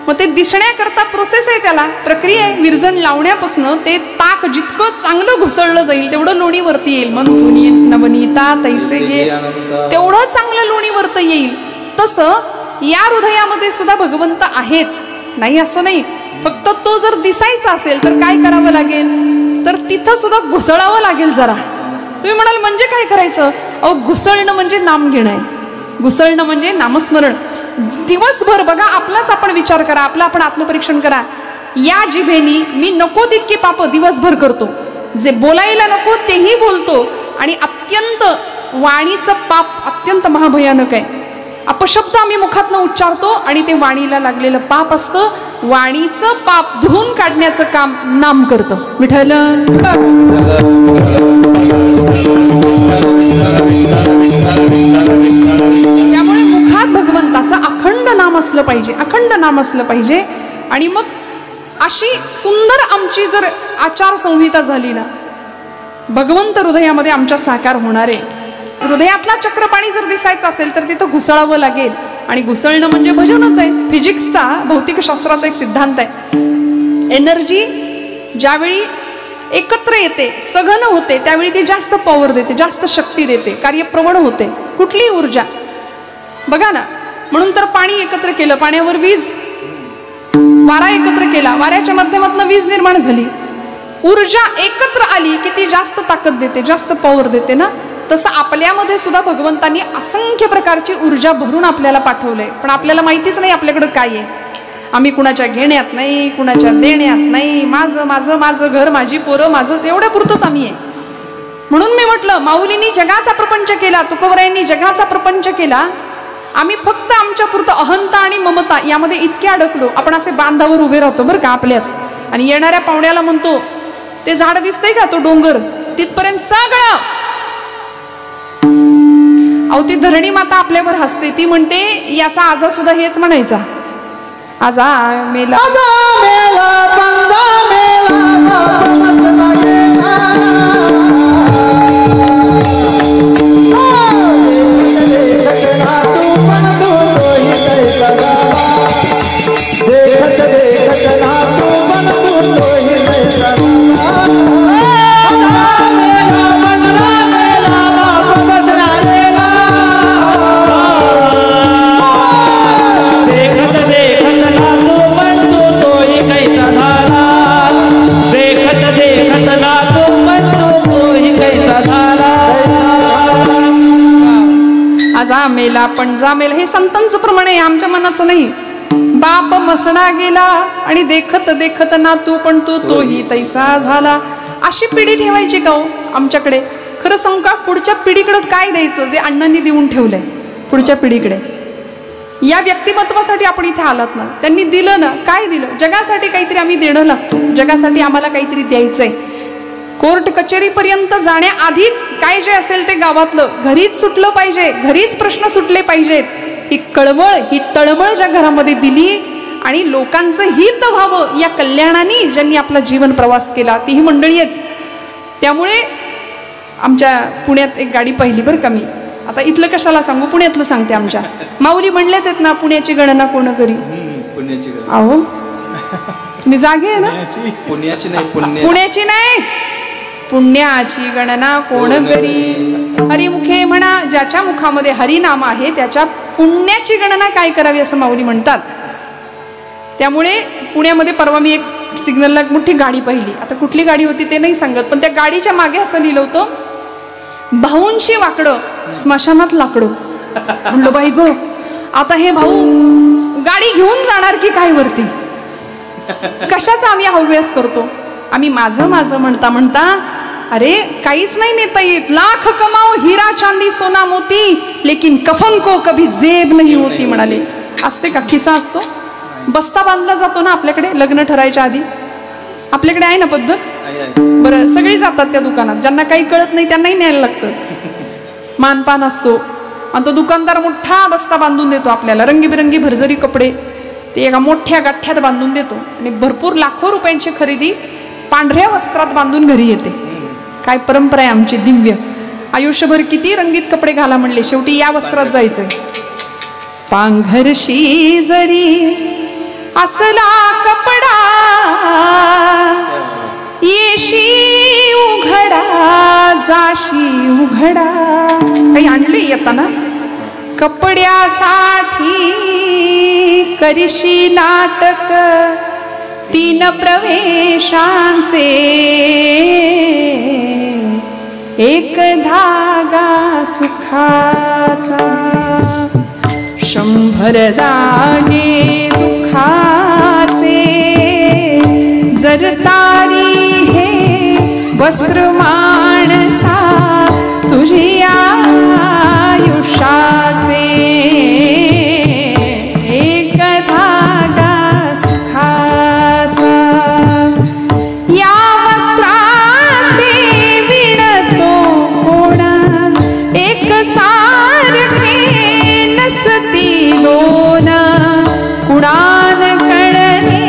मग ते दिसण्याकरता प्रोसेस आहे, त्याला प्रक्रिया आहे. विरजण लावण्यापासून ते ताक जितकं चांगलं घुसळलं जाईल तेवढं लोणी वरती येईल. मंथुनी नवनीता तैसे घे, तेवढं चांगलं लोणी वरती येईल. तसं या हृदयामध्ये सुद्धा भगवंत आहेच, नाही असं नाही. फक्त तो जर दिसायचा असेल तर काय करावं लागेल, तर तिथं सुद्धा घुसळावं लागेल जरा. तुम्ही म्हणाल म्हणजे काय करायचं? अहो, घुसळणं म्हणजे नाम घेणं आहे, घुसळणं म्हणजे नामस्मरण. दिवसभर बघा, आपलाच आपण विचार करा, आपलं आपण आत्मपरीक्षण करा. या जिभेनी मी नको तितकी पाप दिवसभर करतो, जे बोलायला नको तेही बोलतो, आणि अत्यंत वाणीचं पाप अत्यंत महाभयानक आहे. अपशब्द आम्ही मुखातनं उच्चारतो आणि ते वाणीला लागलेलं पाप असतं. वाणीचं पाप धुवून काढण्याचं काम नाम करतं. विठ्ठल. त्यामुळे मुखात भगवंताचं अखंड नाम असलं पाहिजे, अखंड नाम असलं पाहिजे. आणि मग अशी सुंदर आमची जर आचारसंहिता झाली ना, भगवंत हृदयामध्ये आमच्या साकार होणार आहे. हृदयातला चक्रपाणी जर दिसायचं असेल तर तिथं घुसळावं लागेल. आणि घुसळणं म्हणजे भजनच आहे. फिजिक्सचा, भौतिकशास्त्राचा एक सिद्धांत आहे. एनर्जी ज्यावेळी एकत्र येते, सघन होते, त्यावेळी ती जास्त पॉवर देते, जास्त शक्ती देते, कार्यप्रवण होते. कुठली ऊर्जा बघा ना. म्हणून तर पाणी एकत्र केलं, पाण्यावर वीज. वारा एकत्र केला, वाऱ्याच्या माध्यमातून वीज निर्माण झाली. ऊर्जा एकत्र आली की ती जास्त ताकद देते, जास्त पॉवर देते ना. तसं आपल्यामध्ये सुद्धा भगवंतांनी असंख्य प्रकारची ऊर्जा भरून आपल्याला पाठवलंय, पण आपल्याला माहितीच नाही आपल्याकडं काय आहे. आम्ही कुणाच्या घेण्यात नाही, कुणाच्या देण्यात नाही. माझं माझं माझं घर, माझी पोरं, माझं, एवढ्या पुरतच आम्ही आहे. म्हणून मी म्हटलं, माऊलींनी जगाचा प्रपंच केला, तुकोबरायांनी जगाचा प्रपंच केला. आम्ही फक्त आमच्या पुरतं अहंता आणि ममता यामध्ये इतके अडकलो. आपण असे बांधावर उभे राहतो बरं का आपल्याच, आणि येणाऱ्या पाहुण्याला म्हणतो ते झाड दिसतंय का, तो डोंगर, तिथपर्यंत सगळं. अहो, ती धरणी माता आपल्यावर हसते. ती म्हणते याचा आजा सुद्धा हेच म्हणायचा, आजा मेला, आजा मेला, पंजा मेला, आजा मेला पणजा मेला. हे संतांचं प्रमाण आहे, आमच्या मनाचं नाही. बाप मसणा गेला आणि देखत देखत ना तू पण तोही तैसा झाला. अशी पिढी ठेवायची का हो आमच्याकडे? खरं सांगू का, पुढच्या पिढीकडे काय द्यायचं जे अण्णांनी देऊन ठेवलंय पुढच्या पिढीकडे? या व्यक्तिमत्वासाठी आपण इथे आलात ना, त्यांनी दिलं ना. काय दिलं? जगासाठी काहीतरी आम्ही देणं लागतो, जगासाठी आम्हाला काहीतरी द्यायचंय. कोर्ट कचेरीपर्यंत जाण्याआधीच काय जे असेल ते गावातलं घरीच सुटलं पाहिजे, घरीच प्रश्न सुटले पाहिजेत. ही कळवळ, ही तळमळ ज्या घरामध्ये दिली आणि लोकांचं हित व्हावं या कल्याणाने ज्यांनी आपला जीवन प्रवास केला ती ही मंडळी आहेत. त्यामुळे आमच्या पुण्यात एक गाडी पाहिली बरं का मी. आता इथलं कशाला सांगू, पुण्यातलं सांगते. आमच्या माऊली म्हणलेच आहेत ना, पुण्याची गणना कोण करी. पुण्याची अहो तुम्ही जागे आहे ना. पुण्याची नाही, पुण्याची नाही, पुण्याची गणना कोण करी. हरिमुखे म्हणा, ज्याच्या मुखामध्ये हरिनाम आहे त्याच्या पुण्याची गणना काय करावी असं माऊली म्हणतात. त्यामुळे पुण्यामध्ये परवा मी एक सिग्नलला मोठी गाडी पाहिली. आता कुठली गाडी होती ते नाही सांगत, पण त्या गाडीच्या मागे असं लिहिलं होतं, भाऊंशी वाकडं स्मशानात लाकडं. म्हणलं बाई गो, आता हे भाऊ गाडी घेऊन जाणार की काय वरती? कशाचा आम्ही हव्यास करतो? आम्ही माझं माझं म्हणता म्हणता अरे काहीच नाही नेता येत. लाख कमाओ हीरा चांदी सोना मोती, लेकिन कफन को कभी जेब नहीं होती म्हणाले. असते का? खिसा असतो, बस्ता बांधला जातो ना आपल्याकडे लग्न ठरायच्या आधी. आपल्याकडे आहे ना पद्धत? बरं, सगळी जातात त्या दुकानात, ज्यांना काही कळत नाही त्यांनाही न्यायला लागतं. मानपान असतो आणि तो दुकानदार मोठा बस्ता बांधून देतो आपल्याला, रंगीबिरंगी भरजरी कपडे ते एका मोठ्या गाठ्यात बांधून देतो आणि भरपूर लाखो रुपयांची खरेदी पांढऱ्या वस्त्रात बांधून घरी येते. काय परंपरा आहे आमची दिव्य. आयुष्यभर किती रंगीत कपडे घाला म्हणले, शेवटी या वस्त्रात जायचंय. पांघरशी जरी असला कपडा येशी उघडा जाशी उघडा. काही आणले येताना? कपड्यासाठी करीशी नाटक 3 प्रवेशांचे, एक धागा सुखाचा, 100 धागे दुखाचे. जर तारी हे वस्त्र माणसा तुझी आयुष्याचे, एक धागा सुखाचा. या वस्त्रात विणतो कोण, एक सारखे नसती दोन. कुडान कळणे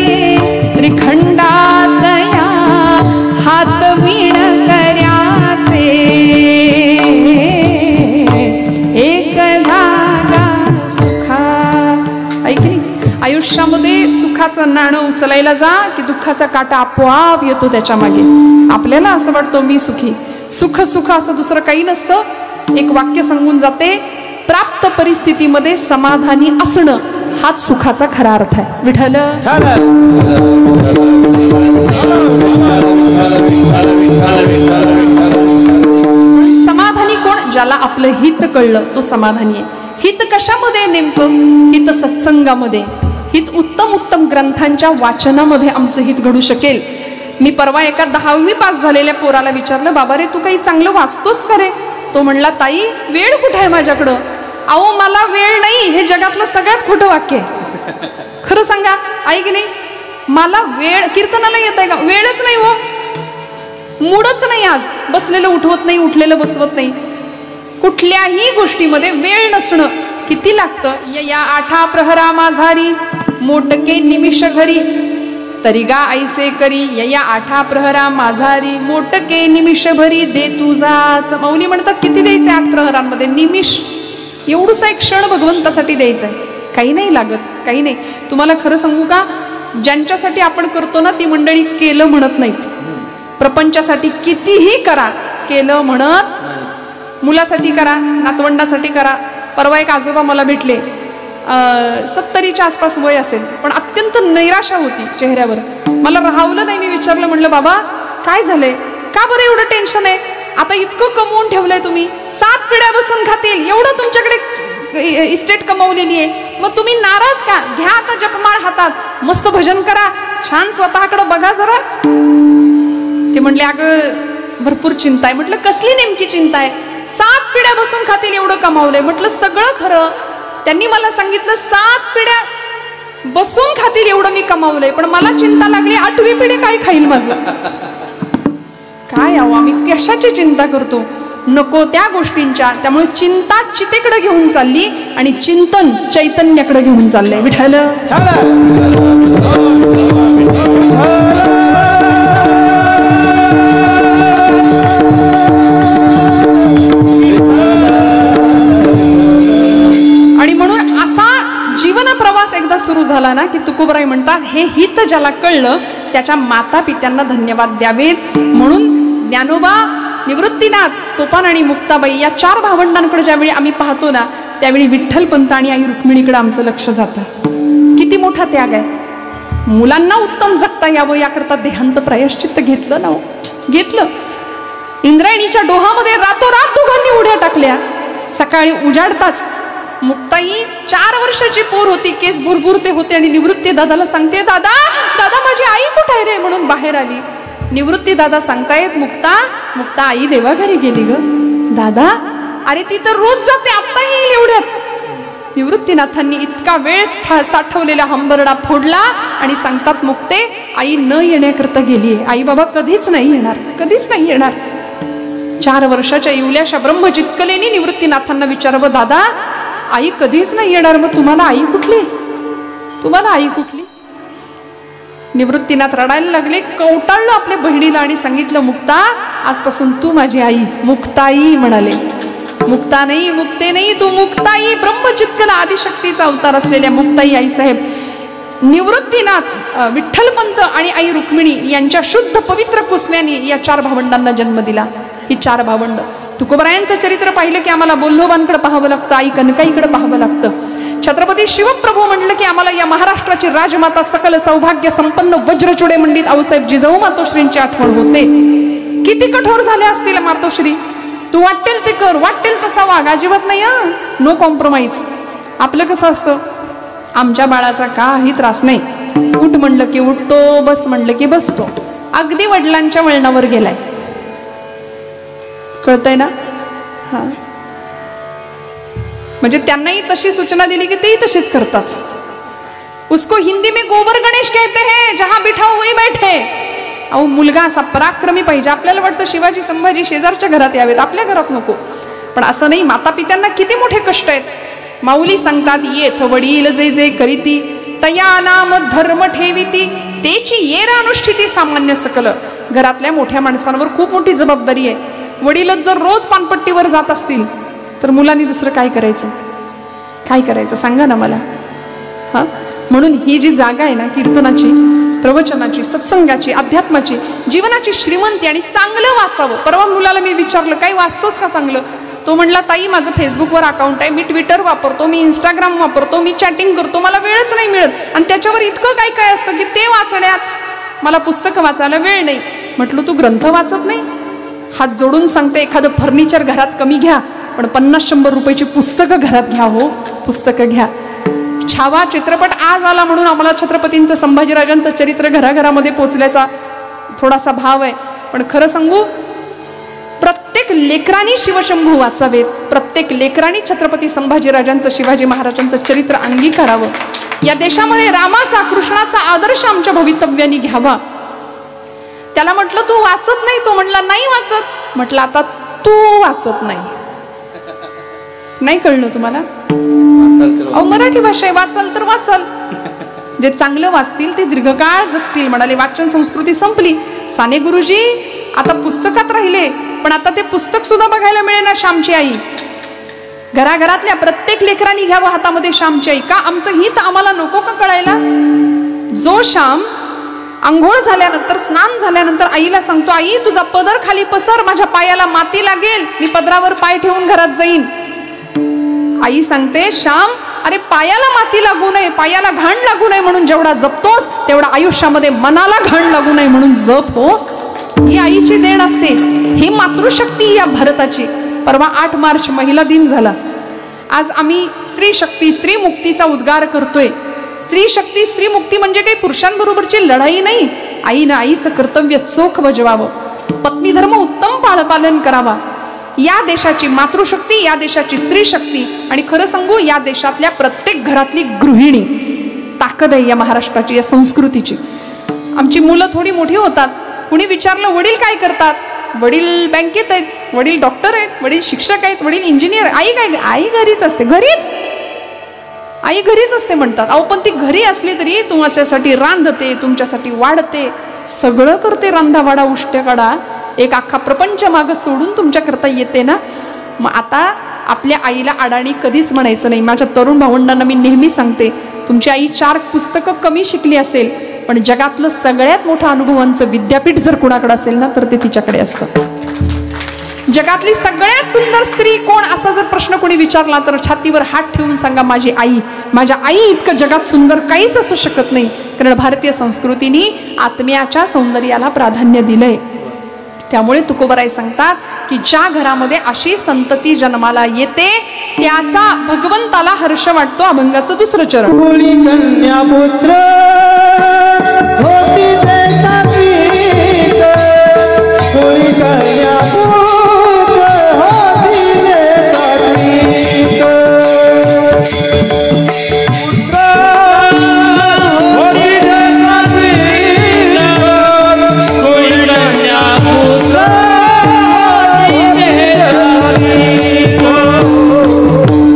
त्रिखंडात या हात विण कर्याचे, एक धागा सुखा. ऐकली? आयुष्यामध्ये सुखाचं नाणं उचलायला जा की दुःखाचा काटा आपोआप येतो त्याच्या मागे. आपल्याला असं वाटतं मी सुखी, सुख सुख असं दुसरं काही नसतं. एक वाक्य सांगून जाते, प्राप्त परिस्थितीमध्ये समाधानी असणं हाच सुखाचा खरा अर्थ आहे. विठ्ठल समाधानी कोण? ज्याला आपलं हित कळलं तो समाधानी आहे. हित कशामध्ये? नेमकं हित सत्संगामध्ये, हित उत्तम उत्तम ग्रंथांच्या वाचनामध्ये आमचं हित घडू शकेल. मी परवा एका 10वी पास झालेल्या पोराला विचारलं, बाबा रे तू काही चांगलं वाचतोस का रे? तो म्हणला, ताई वेळ कुठे आहे माझ्याकडं? अहो मला वेळ नाही, हे जगातलं सगळ्यात खोटं वाक्य आहे. खरं सांगा, आई की नाही? मला वेळ, कीर्तनाला येत आहे का? वेळच नाही हो, मूडच नाही. आज बसलेलं उठवत नाही, उठलेलं बसवत नाही. कुठल्याही गोष्टीमध्ये वेळ नसणं किती लागतं. या 8 प्रहरा माझारी मोटके निमिष घरी, तरी गा ऐसे करी. या 8 प्रहरा माझारी मोटके निमिष भरी, दे तुझाच. मौनी म्हणतात किती द्यायचे 8 प्रहरांमध्ये? निमिष, एवढूसा एक क्षण भगवंतासाठी द्यायचा आहे. काही नाही लागत, काही नाही. तुम्हाला खरं सांगू का, ज्यांच्यासाठी आपण करतो ना ती मंडळी केलं म्हणत नाहीत. प्रपंचासाठी कितीही करा, केलं म्हणत. मुलासाठी करा, नातवंडासाठी करा. परवा एक आजोबा मला भेटले, 70च्या आसपास वय असेल, पण अत्यंत नैराशा होती चेहऱ्यावर. मला राहवलं नाही. मी विचारलं, म्हणलं बाबा काय झालंय, का बरं एवढं टेन्शन आहे? आता इतकं कमवून ठेवलंय तुम्ही, 7 पिढ्या बसून खातील एवढं तुमच्याकडे इस्टेट कमवलेली आहे, मग तुम्ही नाराज का? घ्या आता जपमाळ हातात, मस्त भजन करा, छान स्वतःकडे बघा जरा. ते म्हणले, अगं भरपूर चिंता आहे. म्हटलं कसली नेमकी चिंता आहे? 7 पिढ्या बसून खातील एवढं कमावलंय. म्हटलं सगळं खरं. त्यांनी मला सांगितलं 7 पिढ्या बसून खातील एवढं मी कमावलंय, पण मला चिंता लागली 8वी पिढी काय खाईल माझं. काय आहो, आम्ही कशाची चिंता करतो? नको त्या गोष्टींच्या. त्यामुळे चिंता चितेकडे घेऊन चालली आणि चिंतन चैतन्याकडे घेऊन चाललंय. विठ्ठल आणि म्हणून असा जीवन प्रवास एकदा सुरू झाला ना की तुकोबराय म्हणतात, हे हित ज्याला कळलं त्याच्या माता पित्यांना धन्यवाद द्यावेत. म्हणून ज्ञानोबा, निवृत्तीनाथ, सोपान आणि मुक्ताबाई या 4 भावंडांकडे ज्यावेळी आम्ही पाहतो ना त्यावेळी विठ्ठलपंत आणि आई रुक्मिणीकडे आमचं लक्ष जातं. किती मोठा त्याग आहे. मुलांना उत्तम जगता यावं याकरता देहांत प्रायश्चित्त घेतलं ना, घेतलं. इंद्रायणीच्या डोहामध्ये रातोरात दोघांनी उड्या टाकल्या. सकाळी उजाडताच मुक्ताई 4 वर्षाची पोर होती, केस भुरभुरते होते आणि निवृत्ती दादाला सांगते, दादा दादा माझी आई कुठे आहे रे? म्हणून बाहेर आली. निवृत्ती दादा सांगतायत, मुक्ता आई देवाघरी गेली ग. दादा, अरे ती तर रोज जाते, आत्ता येईल एवढ्यात. निवृत्तीनाथांनी इतका वेळ साठवलेला हंबरडा फोडला आणि सांगतात, मुक्ते आई न येण्याकरता गेलीये. आई बाबा कधीच नाही येणार, कधीच नाही येणार. 4 वर्षाच्या इवल्याशा ब्रह्मचितकलेनी निवृत्तीनाथांना विचारावं, दादा आई कधीच नाही येणार, मग तुम्हाला आई कुठली? तुम्हाला आई कुठली? निवृत्तीनाथ रडायला लागले, कवटाळलं आपल्या बहिणीला आणि सांगितलं, मुक्ता आजपासून तू माझी आई. मुक्ताई म्हणाले. मुक्ता नाही, मुक्ते नाही, तू मुक्ताई. ब्रह्मचितकला आदिशक्तीचा अवतार असलेल्या मुक्ताई आई साहेब निवृत्तीनाथ विठ्ठलपंत आणि आई रुक्मिणी यांच्या शुद्ध पवित्र कुसव्यानी या 4 भावंडांना जन्म दिला. ही 4 भावंड. तुकोबरायांचं चरित्र पाहिलं की आम्हाला बोल्लोबांकडे पाहावं लागतं, आई कनकाईकडे पाहावं लागतं. छत्रपती शिवप्रभू म्हटलं की आम्हाला या महाराष्ट्राची राजमाता सकल सौभाग्य संपन्न वज्रचुडे मंडित आऊसाहेब जिजाऊ मातोश्रींची आठवण होते. किती कठोर झाले असतील मातोश्री, तू वाटेल ते कर, वाटेल तसा वाग, अजिबात नाही नो कॉम्प्रोमाइज. आपलं कसं असतं, आमच्या बाळाचा काही त्रास नाही, उठ म्हणलं की उठतो, बस म्हणलं की बसतो. अगदी वडिलांच्या वळणावर गेलाय. कळतंय ना? हा, म्हणजे त्यांनाही तशी सूचना दिली की तेही तशीच करतात. उसको हिंदी में गोबर गणेश कहते हैं, जहां बिठाओ वही बैठे. अहो, मुलगा असा पराक्रमी पाहिजे. आपल्याला वाटतं शिवाजी संभाजी शेजारच्या घरात यावेत, आपल्या घरात नको. पण असं नाही. माता पित्यांना किती मोठे कष्ट आहेत. माऊली सांगतात, येथ वडील जे जे करीती तया नाम धर्म ठेविती, तेची येरा अनुष्ठिती सामान्य सकल. घरातल्या मोठ्या माणसांवर खूप मोठी जबाबदारी आहे. वडीलच जर रोज पानपट्टीवर जात असतील तर मुलांनी दुसरं काय करायचं? काय करायचं सांगा ना मला. हा, म्हणून ही जी जागा आहे ना, कीर्तनाची, प्रवचनाची, सत्संगाची, अध्यात्माची, जीवनाची श्रीमंती, आणि चांगलं वाचावं. परवा मुलाला मी विचारलं, काही वाचतोस का चांगलं? तो म्हणला, ताई माझं फेसबुकवर अकाउंट आहे, मी ट्विटर वापरतो, मी इंस्टाग्राम वापरतो, मी चॅटिंग करतो, मला वेळच नाही मिळत. आणि त्याच्यावर इतकं काय काय असतं की ते वाचण्यात मला पुस्तकं वाचायला वेळ नाही. म्हटलं, तू ग्रंथ वाचत नाही? हात जोडून सांगते, एखादं फर्निचर घरात कमी घ्या, पण 50-100 रुपयाची पुस्तकं घरात घ्या. हो, पुस्तकं घ्या. छावा चित्रपट आज आला म्हणून आम्हाला छत्रपतींचं, संभाजीराजांचं चरित्र घराघरामध्ये पोचल्याचा थोडासा भाव आहे. पण खरं सांगू, प्रत्येक लेकरांनी शिवशंभू वाचावेत. प्रत्येक लेकरांनी छत्रपती संभाजीराजांचं, शिवाजी महाराजांचं चरित्र अंगीकारावं. या देशामध्ये रामाचा, कृष्णाचा आदर्श आमच्या भवितव्यानी घ्यावा. त्याला म्हटलं, तू वाचत नाही? तो म्हणला, नाही वाचत. म्हटलं, आता तू वाचत नाही. नाही कळलं तुम्हाला? अहो, मराठी भाषा आहे, वाचाल तर वाचाल. जे चांगलं वाचतील ते दीर्घकाळ जगतील म्हणाले. वाचन संस्कृती संपली. साने गुरुजी आता पुस्तकात राहिले, पण आता ते पुस्तक सुद्धा बघायला मिळेना. श्यामची आई. घराघरातल्या प्रत्येक लेकरांनी घ्यावं हातामध्ये श्यामची आई. का? आमचं हित आम्हाला नको का कळायला? जो श्याम अंघोळ झाल्यानंतर, स्नान झाल्यानंतर आईला सांगतो, आई तुझा पदर खाली पसर, माझ्या पायाला माती लागेल, मी पदरावर पाय ठेवून घरात जाईन. आई सांगते, श्याम अरे पायाला माती लागू नये, पायाला घाण लागू नये म्हणून जेवढा जपतोस तेवढा आयुष्यामध्ये मनाला घाण लागू नये म्हणून जप. हो, ही आईची देण असते. ही मातृशक्ती या भारताची. परवा 8 मार्च महिला दिन झाला. आज आम्ही स्त्री शक्ती, स्त्री मुक्तीचा उद्गार करतोय. स्त्री शक्ती, स्त्री मुक्ती म्हणजे काही पुरुषांबरोबरची लढाई नाही. आईनं आईचं कर्तव्य चोख बजवावं. पत्नी धर्म उत्तम पालन करावा. या देशाची मातृशक्ती, या देशाची स्त्री शक्ती, आणि खरं सांगू, या देशातल्या प्रत्येक घरातली गृहिणी ताकद आहे या महाराष्ट्राची, या संस्कृतीची. आमची मुलं थोडी मोठी होतात. कुणी विचारलं, वडील काय करतात? वडील बँकेत आहेत, वडील डॉक्टर आहेत, वडील शिक्षक आहेत, वडील इंजिनियर. आई काय? आई घरीच असते. घरीच आई घरीच असते म्हणतात. अहो, पण ती घरी असली तरी तुमच्यासाठी रांधते, तुमच्यासाठी वाढते, सगळं करते. रांधावाडा, उष्ट्याकाडा, एक अख्खा प्रपंच मागं सोडून तुमच्या करता येते ना. मग आता आपल्या आईला अडाणी कधीच म्हणायचं नाही. माझ्या तरुण भावंडांना मी नेहमी सांगते, तुमची आई 4 पुस्तकं कमी शिकली असेल, पण जगातलं सगळ्यात मोठं अनुभवांचं विद्यापीठ जर कुणाकडे असेल ना, तर ते तिच्याकडे असतं. जगातली सगळ्यात सुंदर स्त्री कोण, असा जर प्रश्न कोणी विचारला तर छातीवर हात ठेवून सांगा, माझी आई. माझ्या आई इतकं जगात सुंदर काहीच असू शकत नाही. कारण भारतीय संस्कृतीने आत्म्याच्या सौंदर्याला प्राधान्य दिलंय. त्यामुळे तुकोबराय सांगतात की ज्या घरामध्ये अशी संतती जन्माला येते त्याचा भगवंताला हर्ष वाटतो. अभंगाचं 2रं चरण. होळी कन्या पुत्र होती जैसा गीत, होळी कन्या पुत्र होती जैसा गीत. पुत्र होळी जैसा गीत, होळी कन्या पुत्र होती जैसा गीत.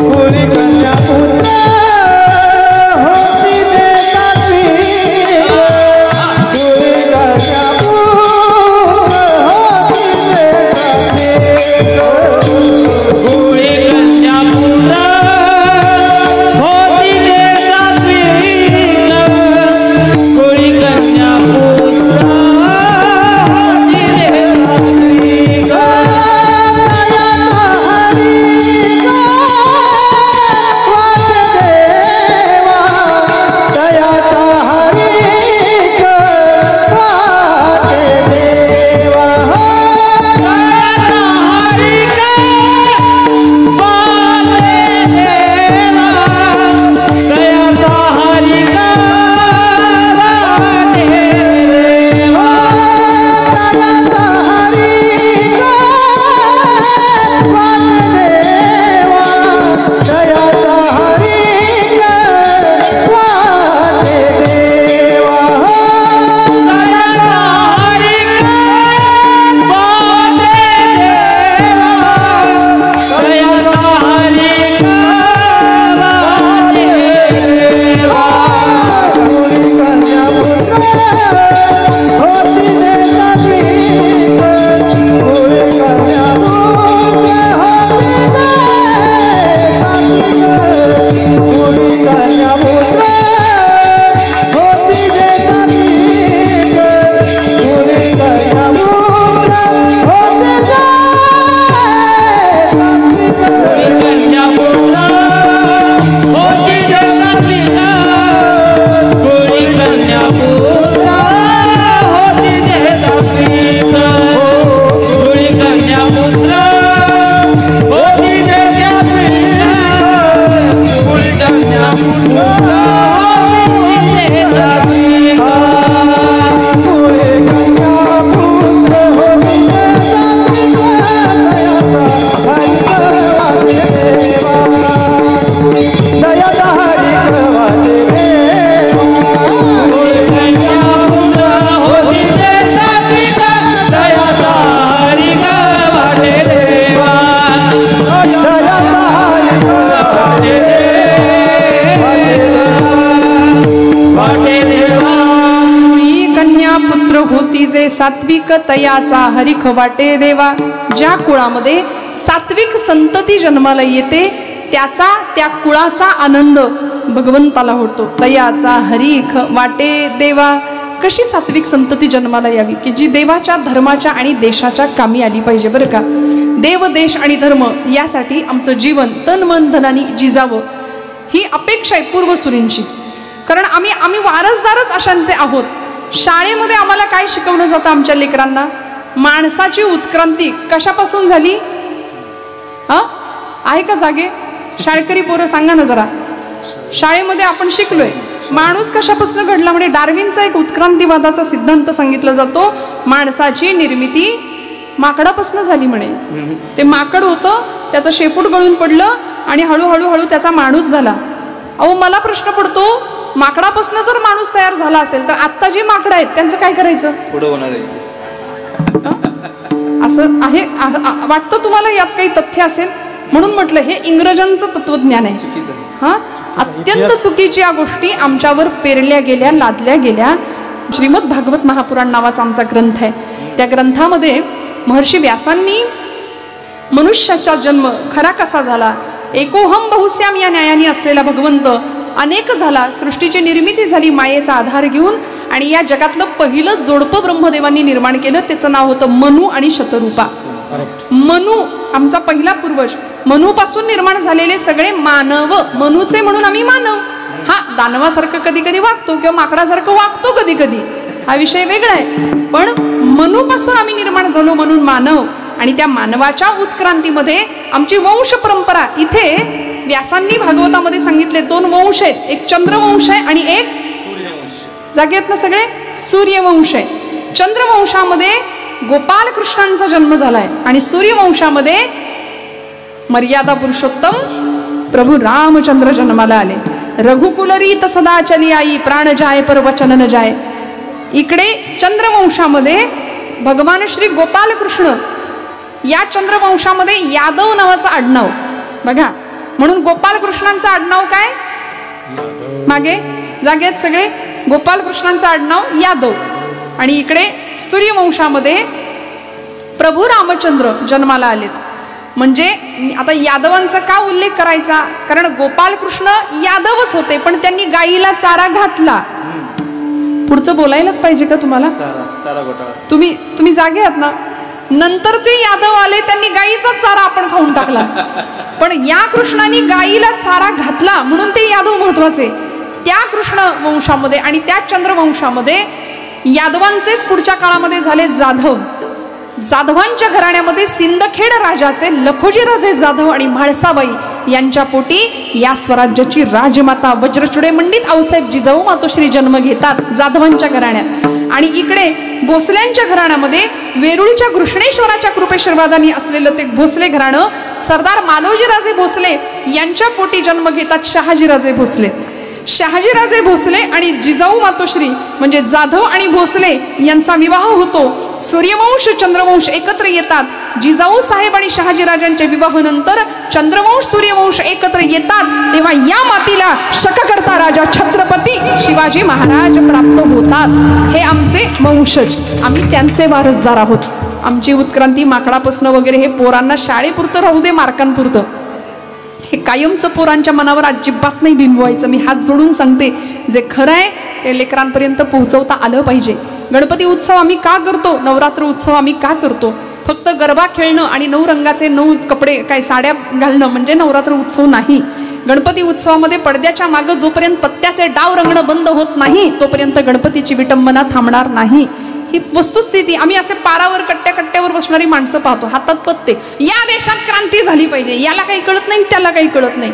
होळी कन्या पुत्र होती जैसा पोटी जे सात्विक तयाचा हरिख वाटे देवा. ज्या कुळामध्ये सात्विक संतती जन्माला येते त्याचा त्या कुळाचा आनंद भगवंताला होतो. तयाचा हरिख वाटे देवा. कशी सात्विक संतती जन्माला यावी की जी देवाच्या धर्माच्या आणि देशाच्या कामी आली पाहिजे बरं का. देव देश आणि धर्म यासाठी आमचं जीवन तन मन धनाने जिजावं ही अपेक्षा आहे पूर्वसुरींची. कारण आम्ही वारसदारच अशांचे आहोत. शाळेमध्ये आम्हाला काय शिकवलं जातं आमच्या लेकरांना? माणसाची उत्क्रांती कशापासून झाली? आहे का जागे? शाळकरी पोरं सांगा ना जरा. शाळेमध्ये आपण शिकलोय माणूस कशापासून घडला म्हणजे डार्विनचा एक उत्क्रांतीवादाचा सिद्धांत सांगितला जातो. माणसाची निर्मिती माकडापासून झाली म्हणे. ते माकड होतं, त्याचं शेपूट गळून पडलं आणि हळूहळू त्याचा माणूस झाला. अहो मला प्रश्न पडतो, माकडापासून जर माणूस तयार झाला असेल तर आत्ता जे माकडं आहेत त्यांचं काय करायचं? पुढे होणार आहे असं आहे वाटतं तुम्हाला? यात काही तथ्य असेल म्हणून म्हटलं हे इंग्रजांचं तत्वज्ञान आहे. हा अत्यंत चुकीची या गोष्टी आमच्यावर पेरल्या गेल्या, लादल्या गेल्या. श्रीमद भागवत महापुराण नावाचा आमचा ग्रंथ आहे. त्या ग्रंथामध्ये महर्षी व्यासांनी मनुष्याचा जन्म खरा कसा झाला, एकोहम बहुश्याम या न्यायाने असलेला भगवंत अनेक झाला, सृष्टीची निर्मिती झाली मायेचा आधार घेऊन आणि या जगातलं पहिलं जोडपं ब्रह्मदेवांनी निर्माण केलं. त्याचं नाव होतं मनू आणि शतरूपा. मनू आमचा पहिला पूर्वज. मनू पासून निर्माण झालेले सगळे मानव मनूचे म्हणून आम्ही मानव. हा दानवासारखं कधी कधी वागतो किंवा माकडासारखं वागतो कधी कधी, हा विषय वेगळा आहे. पण मनू पासून आम्ही निर्माण झालो म्हणून मानव. आणि त्या मानवाच्या उत्क्रांतीमध्ये आमची वंश परंपरा इथे व्यासांनी भागवतामध्ये सांगितले 2 वंश आहेत. एक चंद्रवंश आहे आणि एक जागेत ना सगळे सूर्यवंश आहे. चंद्रवंशामध्ये गोपाल कृष्णांचा जन्म झालाय आणि सूर्यवंशामध्ये मर्यादा पुरुषोत्तम प्रभू रामचंद्र जन्माला आले. रघुकुलरीत सदा चली आई प्राण जाय पर वचन न जाय. इकडे चंद्रवंशामध्ये भगवान श्री गोपाल कृष्ण. या चंद्रवंशामध्ये यादव नावाचं आडनाव बघा. म्हणून गोपाल कृष्णांचं आडनाव काय? मागे जागेत सगळे गोपाल कृष्णांचं आडनाव यादव. आणि इकडे सूर्यवंशामध्ये प्रभू रामचंद्र जन्माला आलेत. म्हणजे आता यादवांचा का उल्लेख करायचा? कारण गोपाल कृष्ण यादवच होते पण त्यांनी गाईला चारा घातला. पुढचं बोलायलाच पाहिजे का तुम्हाला? तुम्ही जागे आहात ना? नंतरचे यादव आले त्यांनी गाईचा चारा आपण खाऊन टाकला. पण या कृष्णाने गाईला चारा घातला म्हणून ते यादव महत्वाचे. त्या कृष्ण वंशामध्ये आणि त्या चंद्रवंशामध्ये यादवांचेच पुढच्या काळामध्ये झाले जाधव. जाधवांच्या घराण्यामध्ये सिंदखेड राजाचे लखोजी राजे जाधव आणि म्हाळसाबाई यांच्या पोटी या स्वराज्याची राजमाता वज्रचुडे मंडित आऊसाहेब जिजाऊ मातोश्री जन्म घेतात जाधवांच्या घराण्यात. आणि इकडे भोसल्यांच्या घराण्यामध्ये वेरूळच्या घृष्णेश्वराच्या कृपेश्वरवादानी असलेलं ते भोसले घराणं सरदार मालोजीराजे भोसले यांच्या पोटी जन्म घेतात शहाजीराजे भोसले. शहाजीराजे भोसले आणि जिजाऊ मातोश्री म्हणजे जाधव आणि भोसले यांचा विवाह होतो. सूर्यवंश चंद्रवंश एकत्र येतात. जिजाऊ साहेब आणि शहाजीराजांच्या विवाहानंतर चंद्रवंश सूर्यवंश एकत्र येतात तेव्हा या मातीला शककर्ता राजा छत्रपती शिवाजी महाराज प्राप्त होतात. हे आमचे वंशज, आम्ही त्यांचे वारसदार आहोत. आमची उत्क्रांती माकडापासून वगैरे हे पोरांना शाळेपुरतं राहू दे, मार्कांपुरतं. हे कायमचं पोरांच्या मनावर अजिबात नाही बिंबवायचं. मी हात जोडून सांगते, जे खरं आहे ते लेकरांपर्यंत पोहोचवता आलं पाहिजे. गणपती उत्सव आम्ही का करतो? नवरात्र उत्सव आम्ही का करतो? फक्त गरबा खेळणं आणि 9 रंगाचे 9 कपडे काय साड्या घालणं म्हणजे नवरात्र उत्सव नाही. गणपती उत्सवामध्ये पडद्याच्या मागं जोपर्यंत पत्त्याचे डाव रंगणं बंद होत नाही तोपर्यंत गणपतीची विटंबना थांबणार नाही. ही वस्तुस्थिती. आम्ही असे पारावर कट्ट्यावर बसणारी माणसं पाहतो, हातात पत्ते. या देशात क्रांती झाली पाहिजे, याला काही कळत नाही त्याला काही कळत नाही.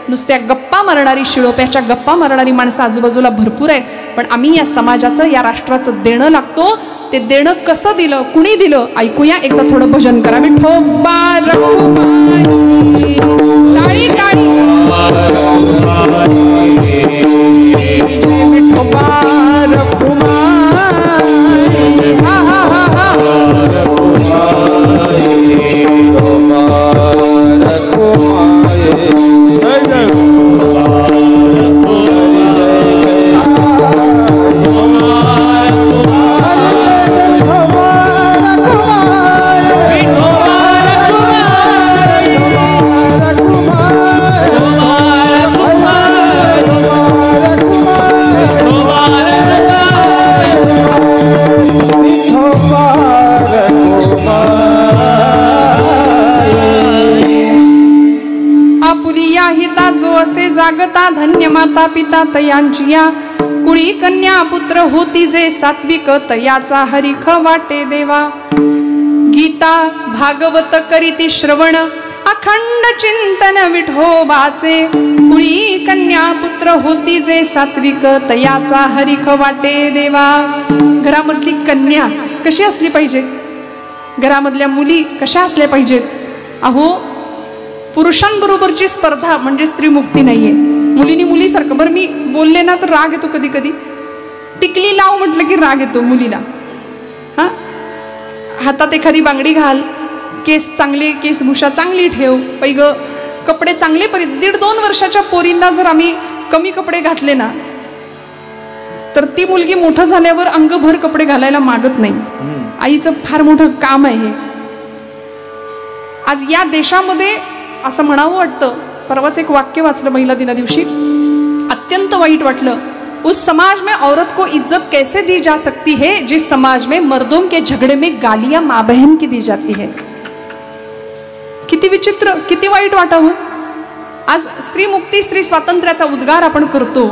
नुसत्या गप्पा मारणारी, शिळोप्याच्या गप्पा मारणारी माणसं आजूबाजूला भरपूर आहेत. पण आम्ही या समाजाचं, या राष्ट्राचं देणं लागतो. ते देणं कसं दिलं, कुणी दिलं, ऐकूया. एकदा थोडं भजन करा. विठोबा रखुमाई, टाळी टाळी, विठोबा रखुमाई, हा हा हा हा, माता पिता तयांची या कुळी कन्या पुत्र होती जे सात्विक तयाचा हरिख वाटे देवा गीता भागवत करीती श्रवण अखंड चिंतन विठोबाचे कुळी कन्या पुत्र होती जे सात्विक तयाचा हरिख वाटे देवा. घरामधली कन्या कशी असली पाहिजे, घरामधल्या मुली कशा असल्या पाहिजेत. अहो पुरुषांबरोबरची स्पर्धा म्हणजे स्त्री मुक्ती नाहीये. मुलीनी मुलीसारखं, बरं मी बोलले ना तर राग येतो कधी कधी, टिकली लाव म्हटलं की राग येतो मुलीला. हा, हातात एखादी बांगडी घाल, केस चांगले, केसभूषा चांगली ठेव, पैग कपडे चांगले परिधान. 1.5-2 वर्षाच्या पोरींना जर आम्ही कमी कपडे घातले ना तर ती मुलगी मोठं झाल्यावर अंगभर कपडे घालायला मागत नाही. आईचं फार मोठं काम आहे हे. आज या देशामध्ये असं म्हणावं वाटतं, परवाच एक वाक्य वाचलं महिला दिना दिवशी, अत्यंत वाईट वाटलं. उस समाज में औरत को इज्जत कैसे दी जा सकती है जिस समाज में मर्दों के झगड़े में गालियां माँ बहन की दी जाती है. किती विचित्र, किती वाईट वाटावं. आज स्त्री मुक्ती, स्त्री स्वातंत्र्याचा उद्गार आपण करतो.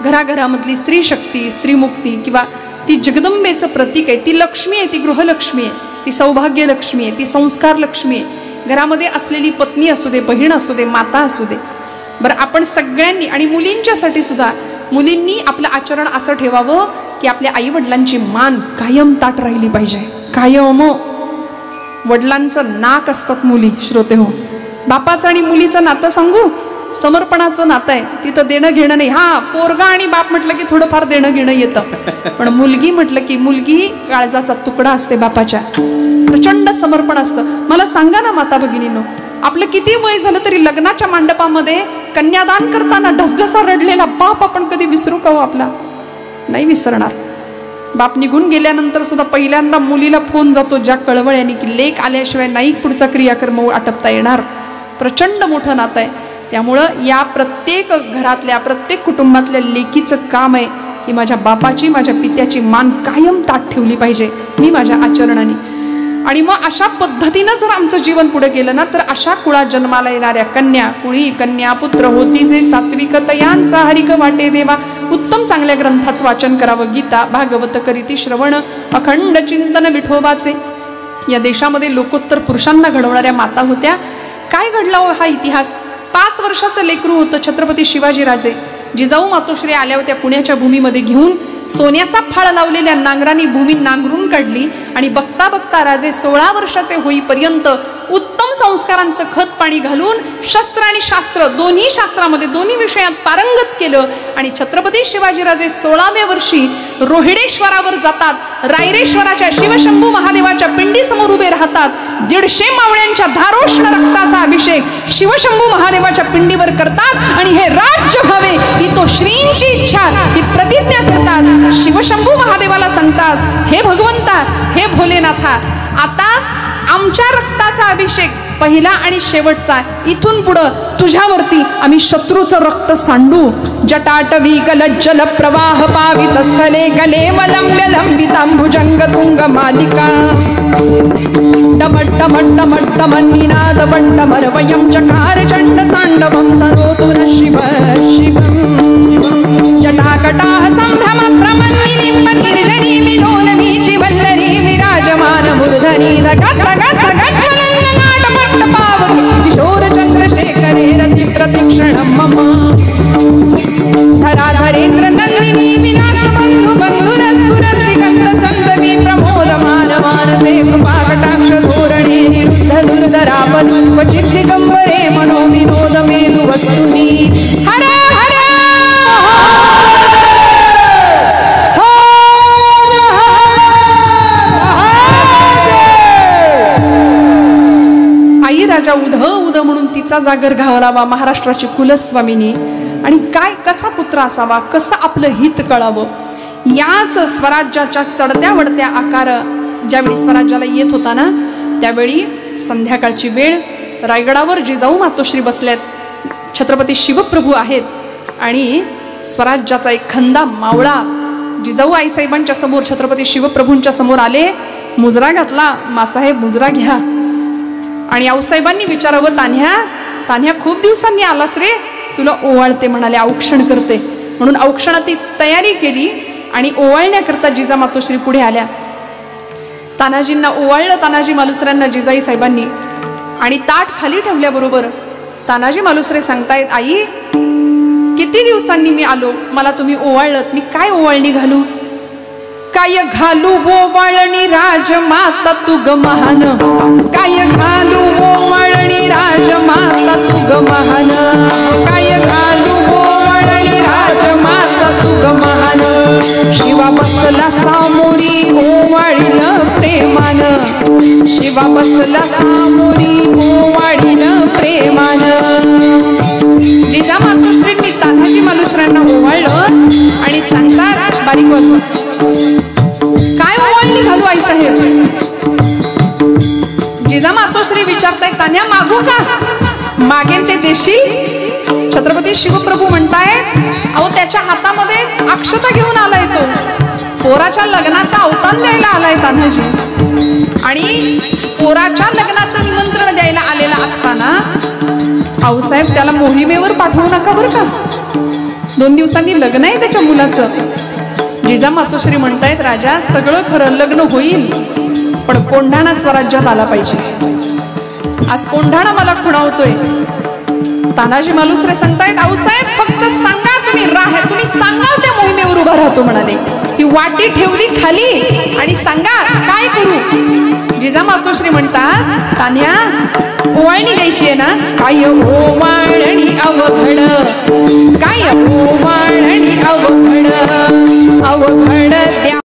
घराघरामधली स्त्री शक्ती, स्त्री मुक्ती किंवा ती जगदंबेचं प्रतीक आहे, ती लक्ष्मी आहे, ती गृहलक्ष्मी आहे, ती सौभाग्य लक्ष्मी आहे, ती संस्कार लक्ष्मी आहे. घरामध्ये असलेली पत्नी असू दे, बहीण असू दे, माता असू दे. बरं, आपण सगळ्यांनी आणि मुलींच्यासाठी सुद्धा मुलींनी आपलं आचरण असं ठेवावं की आपल्या आई वडिलांची मान कायम ताट राहिली पाहिजे. कायम. वडिलांचं नाक असतात मुली, श्रोते हो. बापाचं आणि मुलीचं नातं सांगू, समर्पणाचं नातं आहे, तिथं देणं घेणं नाही. हा, पोरगा आणि बाप म्हटलं की थोडंफार देणं घेणं येतं, पण मुलगी म्हटलं की मुलगी काळजाचा तुकडा असते बापाच्या. प्रचंड समर्पण असतं. मला सांगा ना माता भगिनींनो, आपलं किती वय झालं तरी लग्नाच्या मांडपामध्ये कन्यादान करताना ढसढसा रडलेला बाप आपण कधी विसरू का हो आपला? नाही विसरणार. बाप निघून गेल्यानंतर सुद्धा पहिल्यांदा मुलीला फोन जातो ज्या कळवळ्याने की लेक आल्याशिवाय नाही पुढचा क्रियाकर्म आटपता येणार. प्रचंड मोठं नातं आहे. त्यामुळं या प्रत्येक घरातल्या, प्रत्येक कुटुंबातल्या लेकीचं काम आहे की माझ्या बापाची, माझ्या पित्याची मान कायम ताट ठेवली पाहिजे मी माझ्या आचरणाने. आणि मग अशा पद्धतीनं जर आमचं जीवन पुढे गेलं ना तर अशा कुळात जन्माला येणाऱ्या कन्या, कुळी कन्या पुत्र होती जे सात्विक तयांचा हरिक वाटे देवा. उत्तम चांगल्या ग्रंथाचं वाचन करावं. गीता भागवत करीती श्रवण अखंड चिंतन विठोबाचे. या देशामध्ये लोकोत्तर पुरुषांना घडवणाऱ्या माता होत्या. काय घडला हो हा इतिहास? 5 वर्षाचं लेकरू होतं छत्रपती शिवाजीराजे. जिजाऊ मातोश्री आल्या होत्या पुण्याच्या भूमीमध्ये घेऊन. सोन्याचा फाळ लावलेल्या नांगरांनी भूमी नांगरून काढली आणि बघता बघता राजे 16 वर्षाचे होईपर्यंत उत्तम संस्कारांचं खत पाणी घालून शस्त्र आणि शास्त्र दोन्ही शास्त्रामध्ये, दोन्ही विषयात पारंगत केलं. आणि छत्रपती शिवाजीराजे 16व्या वर्षी रोहिडेश्वरावर जातात. रायरेश्वराच्या शिवशंभू महादेवाच्या पिंडीसमोर उभे राहतात. 150 मावळ्यांच्या धारोष्ण रक्ताचा अभिषेक शिवशंभू महादेवाच्या पिंडीवर करतात आणि हे राज्य व्हावे ही तो श्रींची इच्छा, ही प्रतिज्ञा करतात. शिवशंभू महादेवाला सांगतात, हे भगवंता, हे भोलेनाथा, आता आमच्या रक्ताचा अभिषेक पहिला आणि शेवटचा, इथून पुढं तुझ्यावरती आम्ही शत्रूचं रक्त सांडू. जटाटवी गलज्जल प्रवाह पावित स्थले गले वलंब्य लंबितांभुजंग तुंग मालिका डमट डमट डमट डमनिनाद बंडमरवयं चकार चंड तांडवं तरोतु न शिव शिवं जटाकटाः संभ्रम प्रमन्निलिम्ब निर्जनी विलोल वीचि वल्लरी विराजमान मूर्धनि गत्र गत्र गत्रलन्नाट पट्टपावकी किशोर चंद्रशेखरे रति प्रतीक्षणं मम धराधरेन्द्र नंदिनी विलास बंधु बंधुरस्फुरत् विगत संतवी प्रमोदमान मानसे कृपाकटाक्ष धोरणे निरुद्ध दुर्धरापन क्वचित् दिगंबरे मनो विनोद मेरु वस्तुनि हर हर आई राजा उध उध म्हणून तिचा जागर घालावा महाराष्ट्राची कुलस्वामिनी. आणि काय कसा पुत्र असावा, कसं आपलं हित कळावं, याच स्वराज्याच्या चढत्या वडत्या आकार ज्यावेळी स्वराज्याला येत होता ना त्यावेळी संध्याकाळची वेळ, रायगडावर जिजाऊ मातोश्री बसल्यात, छत्रपती शिवप्रभू आहेत आणि स्वराज्याचा एक खंदा मावळा जिजाऊ आईसाहेबांच्या समोर छत्रपती शिवप्रभूंच्या समोर आले. मुजरा घातला. मासाहेब मुजरा घ्या. आणि आऊसाहेबांनी विचारावं, तान्ह्या तान्ह्या खूप दिवसांनी आलास रे, तुला ओवाळते म्हणाले, औक्षण करते. म्हणून औक्षणाची तयारी केली आणि ओवाळण्याकरता जिजामातोश्री पुढे आल्या. तानाजींना ओवाळलं तानाजी मालुसऱ्यांना जिजाई साहेबांनी. आणि ताट खाली ठेवल्याबरोबर तानाजी मालुसरे सांगतायत, आई किती दिवसांनी मी आलो, मला तुम्ही ओवाळलत, मी काय ओवाळणी घालू? काय घालू ओवाळणी राजमाता तू ग महान, काय घालू ओवाळणी राजमाता तू ग महान, काय घालू ओवाळणी राजमाता तू ग महान. शिवा बसला सामोरी ओवाळील प्रेमान, शिवा बसला सामोरी ओवाळील प्रेमान. जिजामातोश्रींनी तानाजी मालुसऱ्यांना ओवाळलं आणि सांगतात बारीक वाजून, काय ओवाळणी घालू आई साहेब? जिजामातोश्री विचारतायत, तान्या मागू का? मागेन ते देशील? छत्रपती शिवप्रभू म्हणतायत, अहो त्याच्या हातामध्ये अक्षता घेऊन आलाय तो, पोराच्या लग्नाचा अवतान द्यायला आलाय तान्हाजी. आणि पोराच्या लग्नाचं निमंत्रण द्यायला आलेला असताना आऊसाहेब त्याला मोहिमेवर पाठवू नका बरं का, 2 दिवसांनी लग्न आहे त्याच्या मुलाचं. जिजामातोश्री म्हणतायत, राजा सगळं खरं, लग्न होईल, पण कोंढाणा स्वराज्यात आला पाहिजे. आज कोंढाणा मला खुणावतोय. तानाजी मालुसरे सांगतायत, आऊसाहेब फक्त सांगा, तुम्ही सांगाल त्या मोहिमेवर उभा राहतो म्हणाले. ती वाटी ठेवली खाली आणि सांगा काय करू. जिजामातोश्री म्हणतात, तान्या ओवाळणी द्यायची आहे ना? काय ओवाळणी अवघड, काय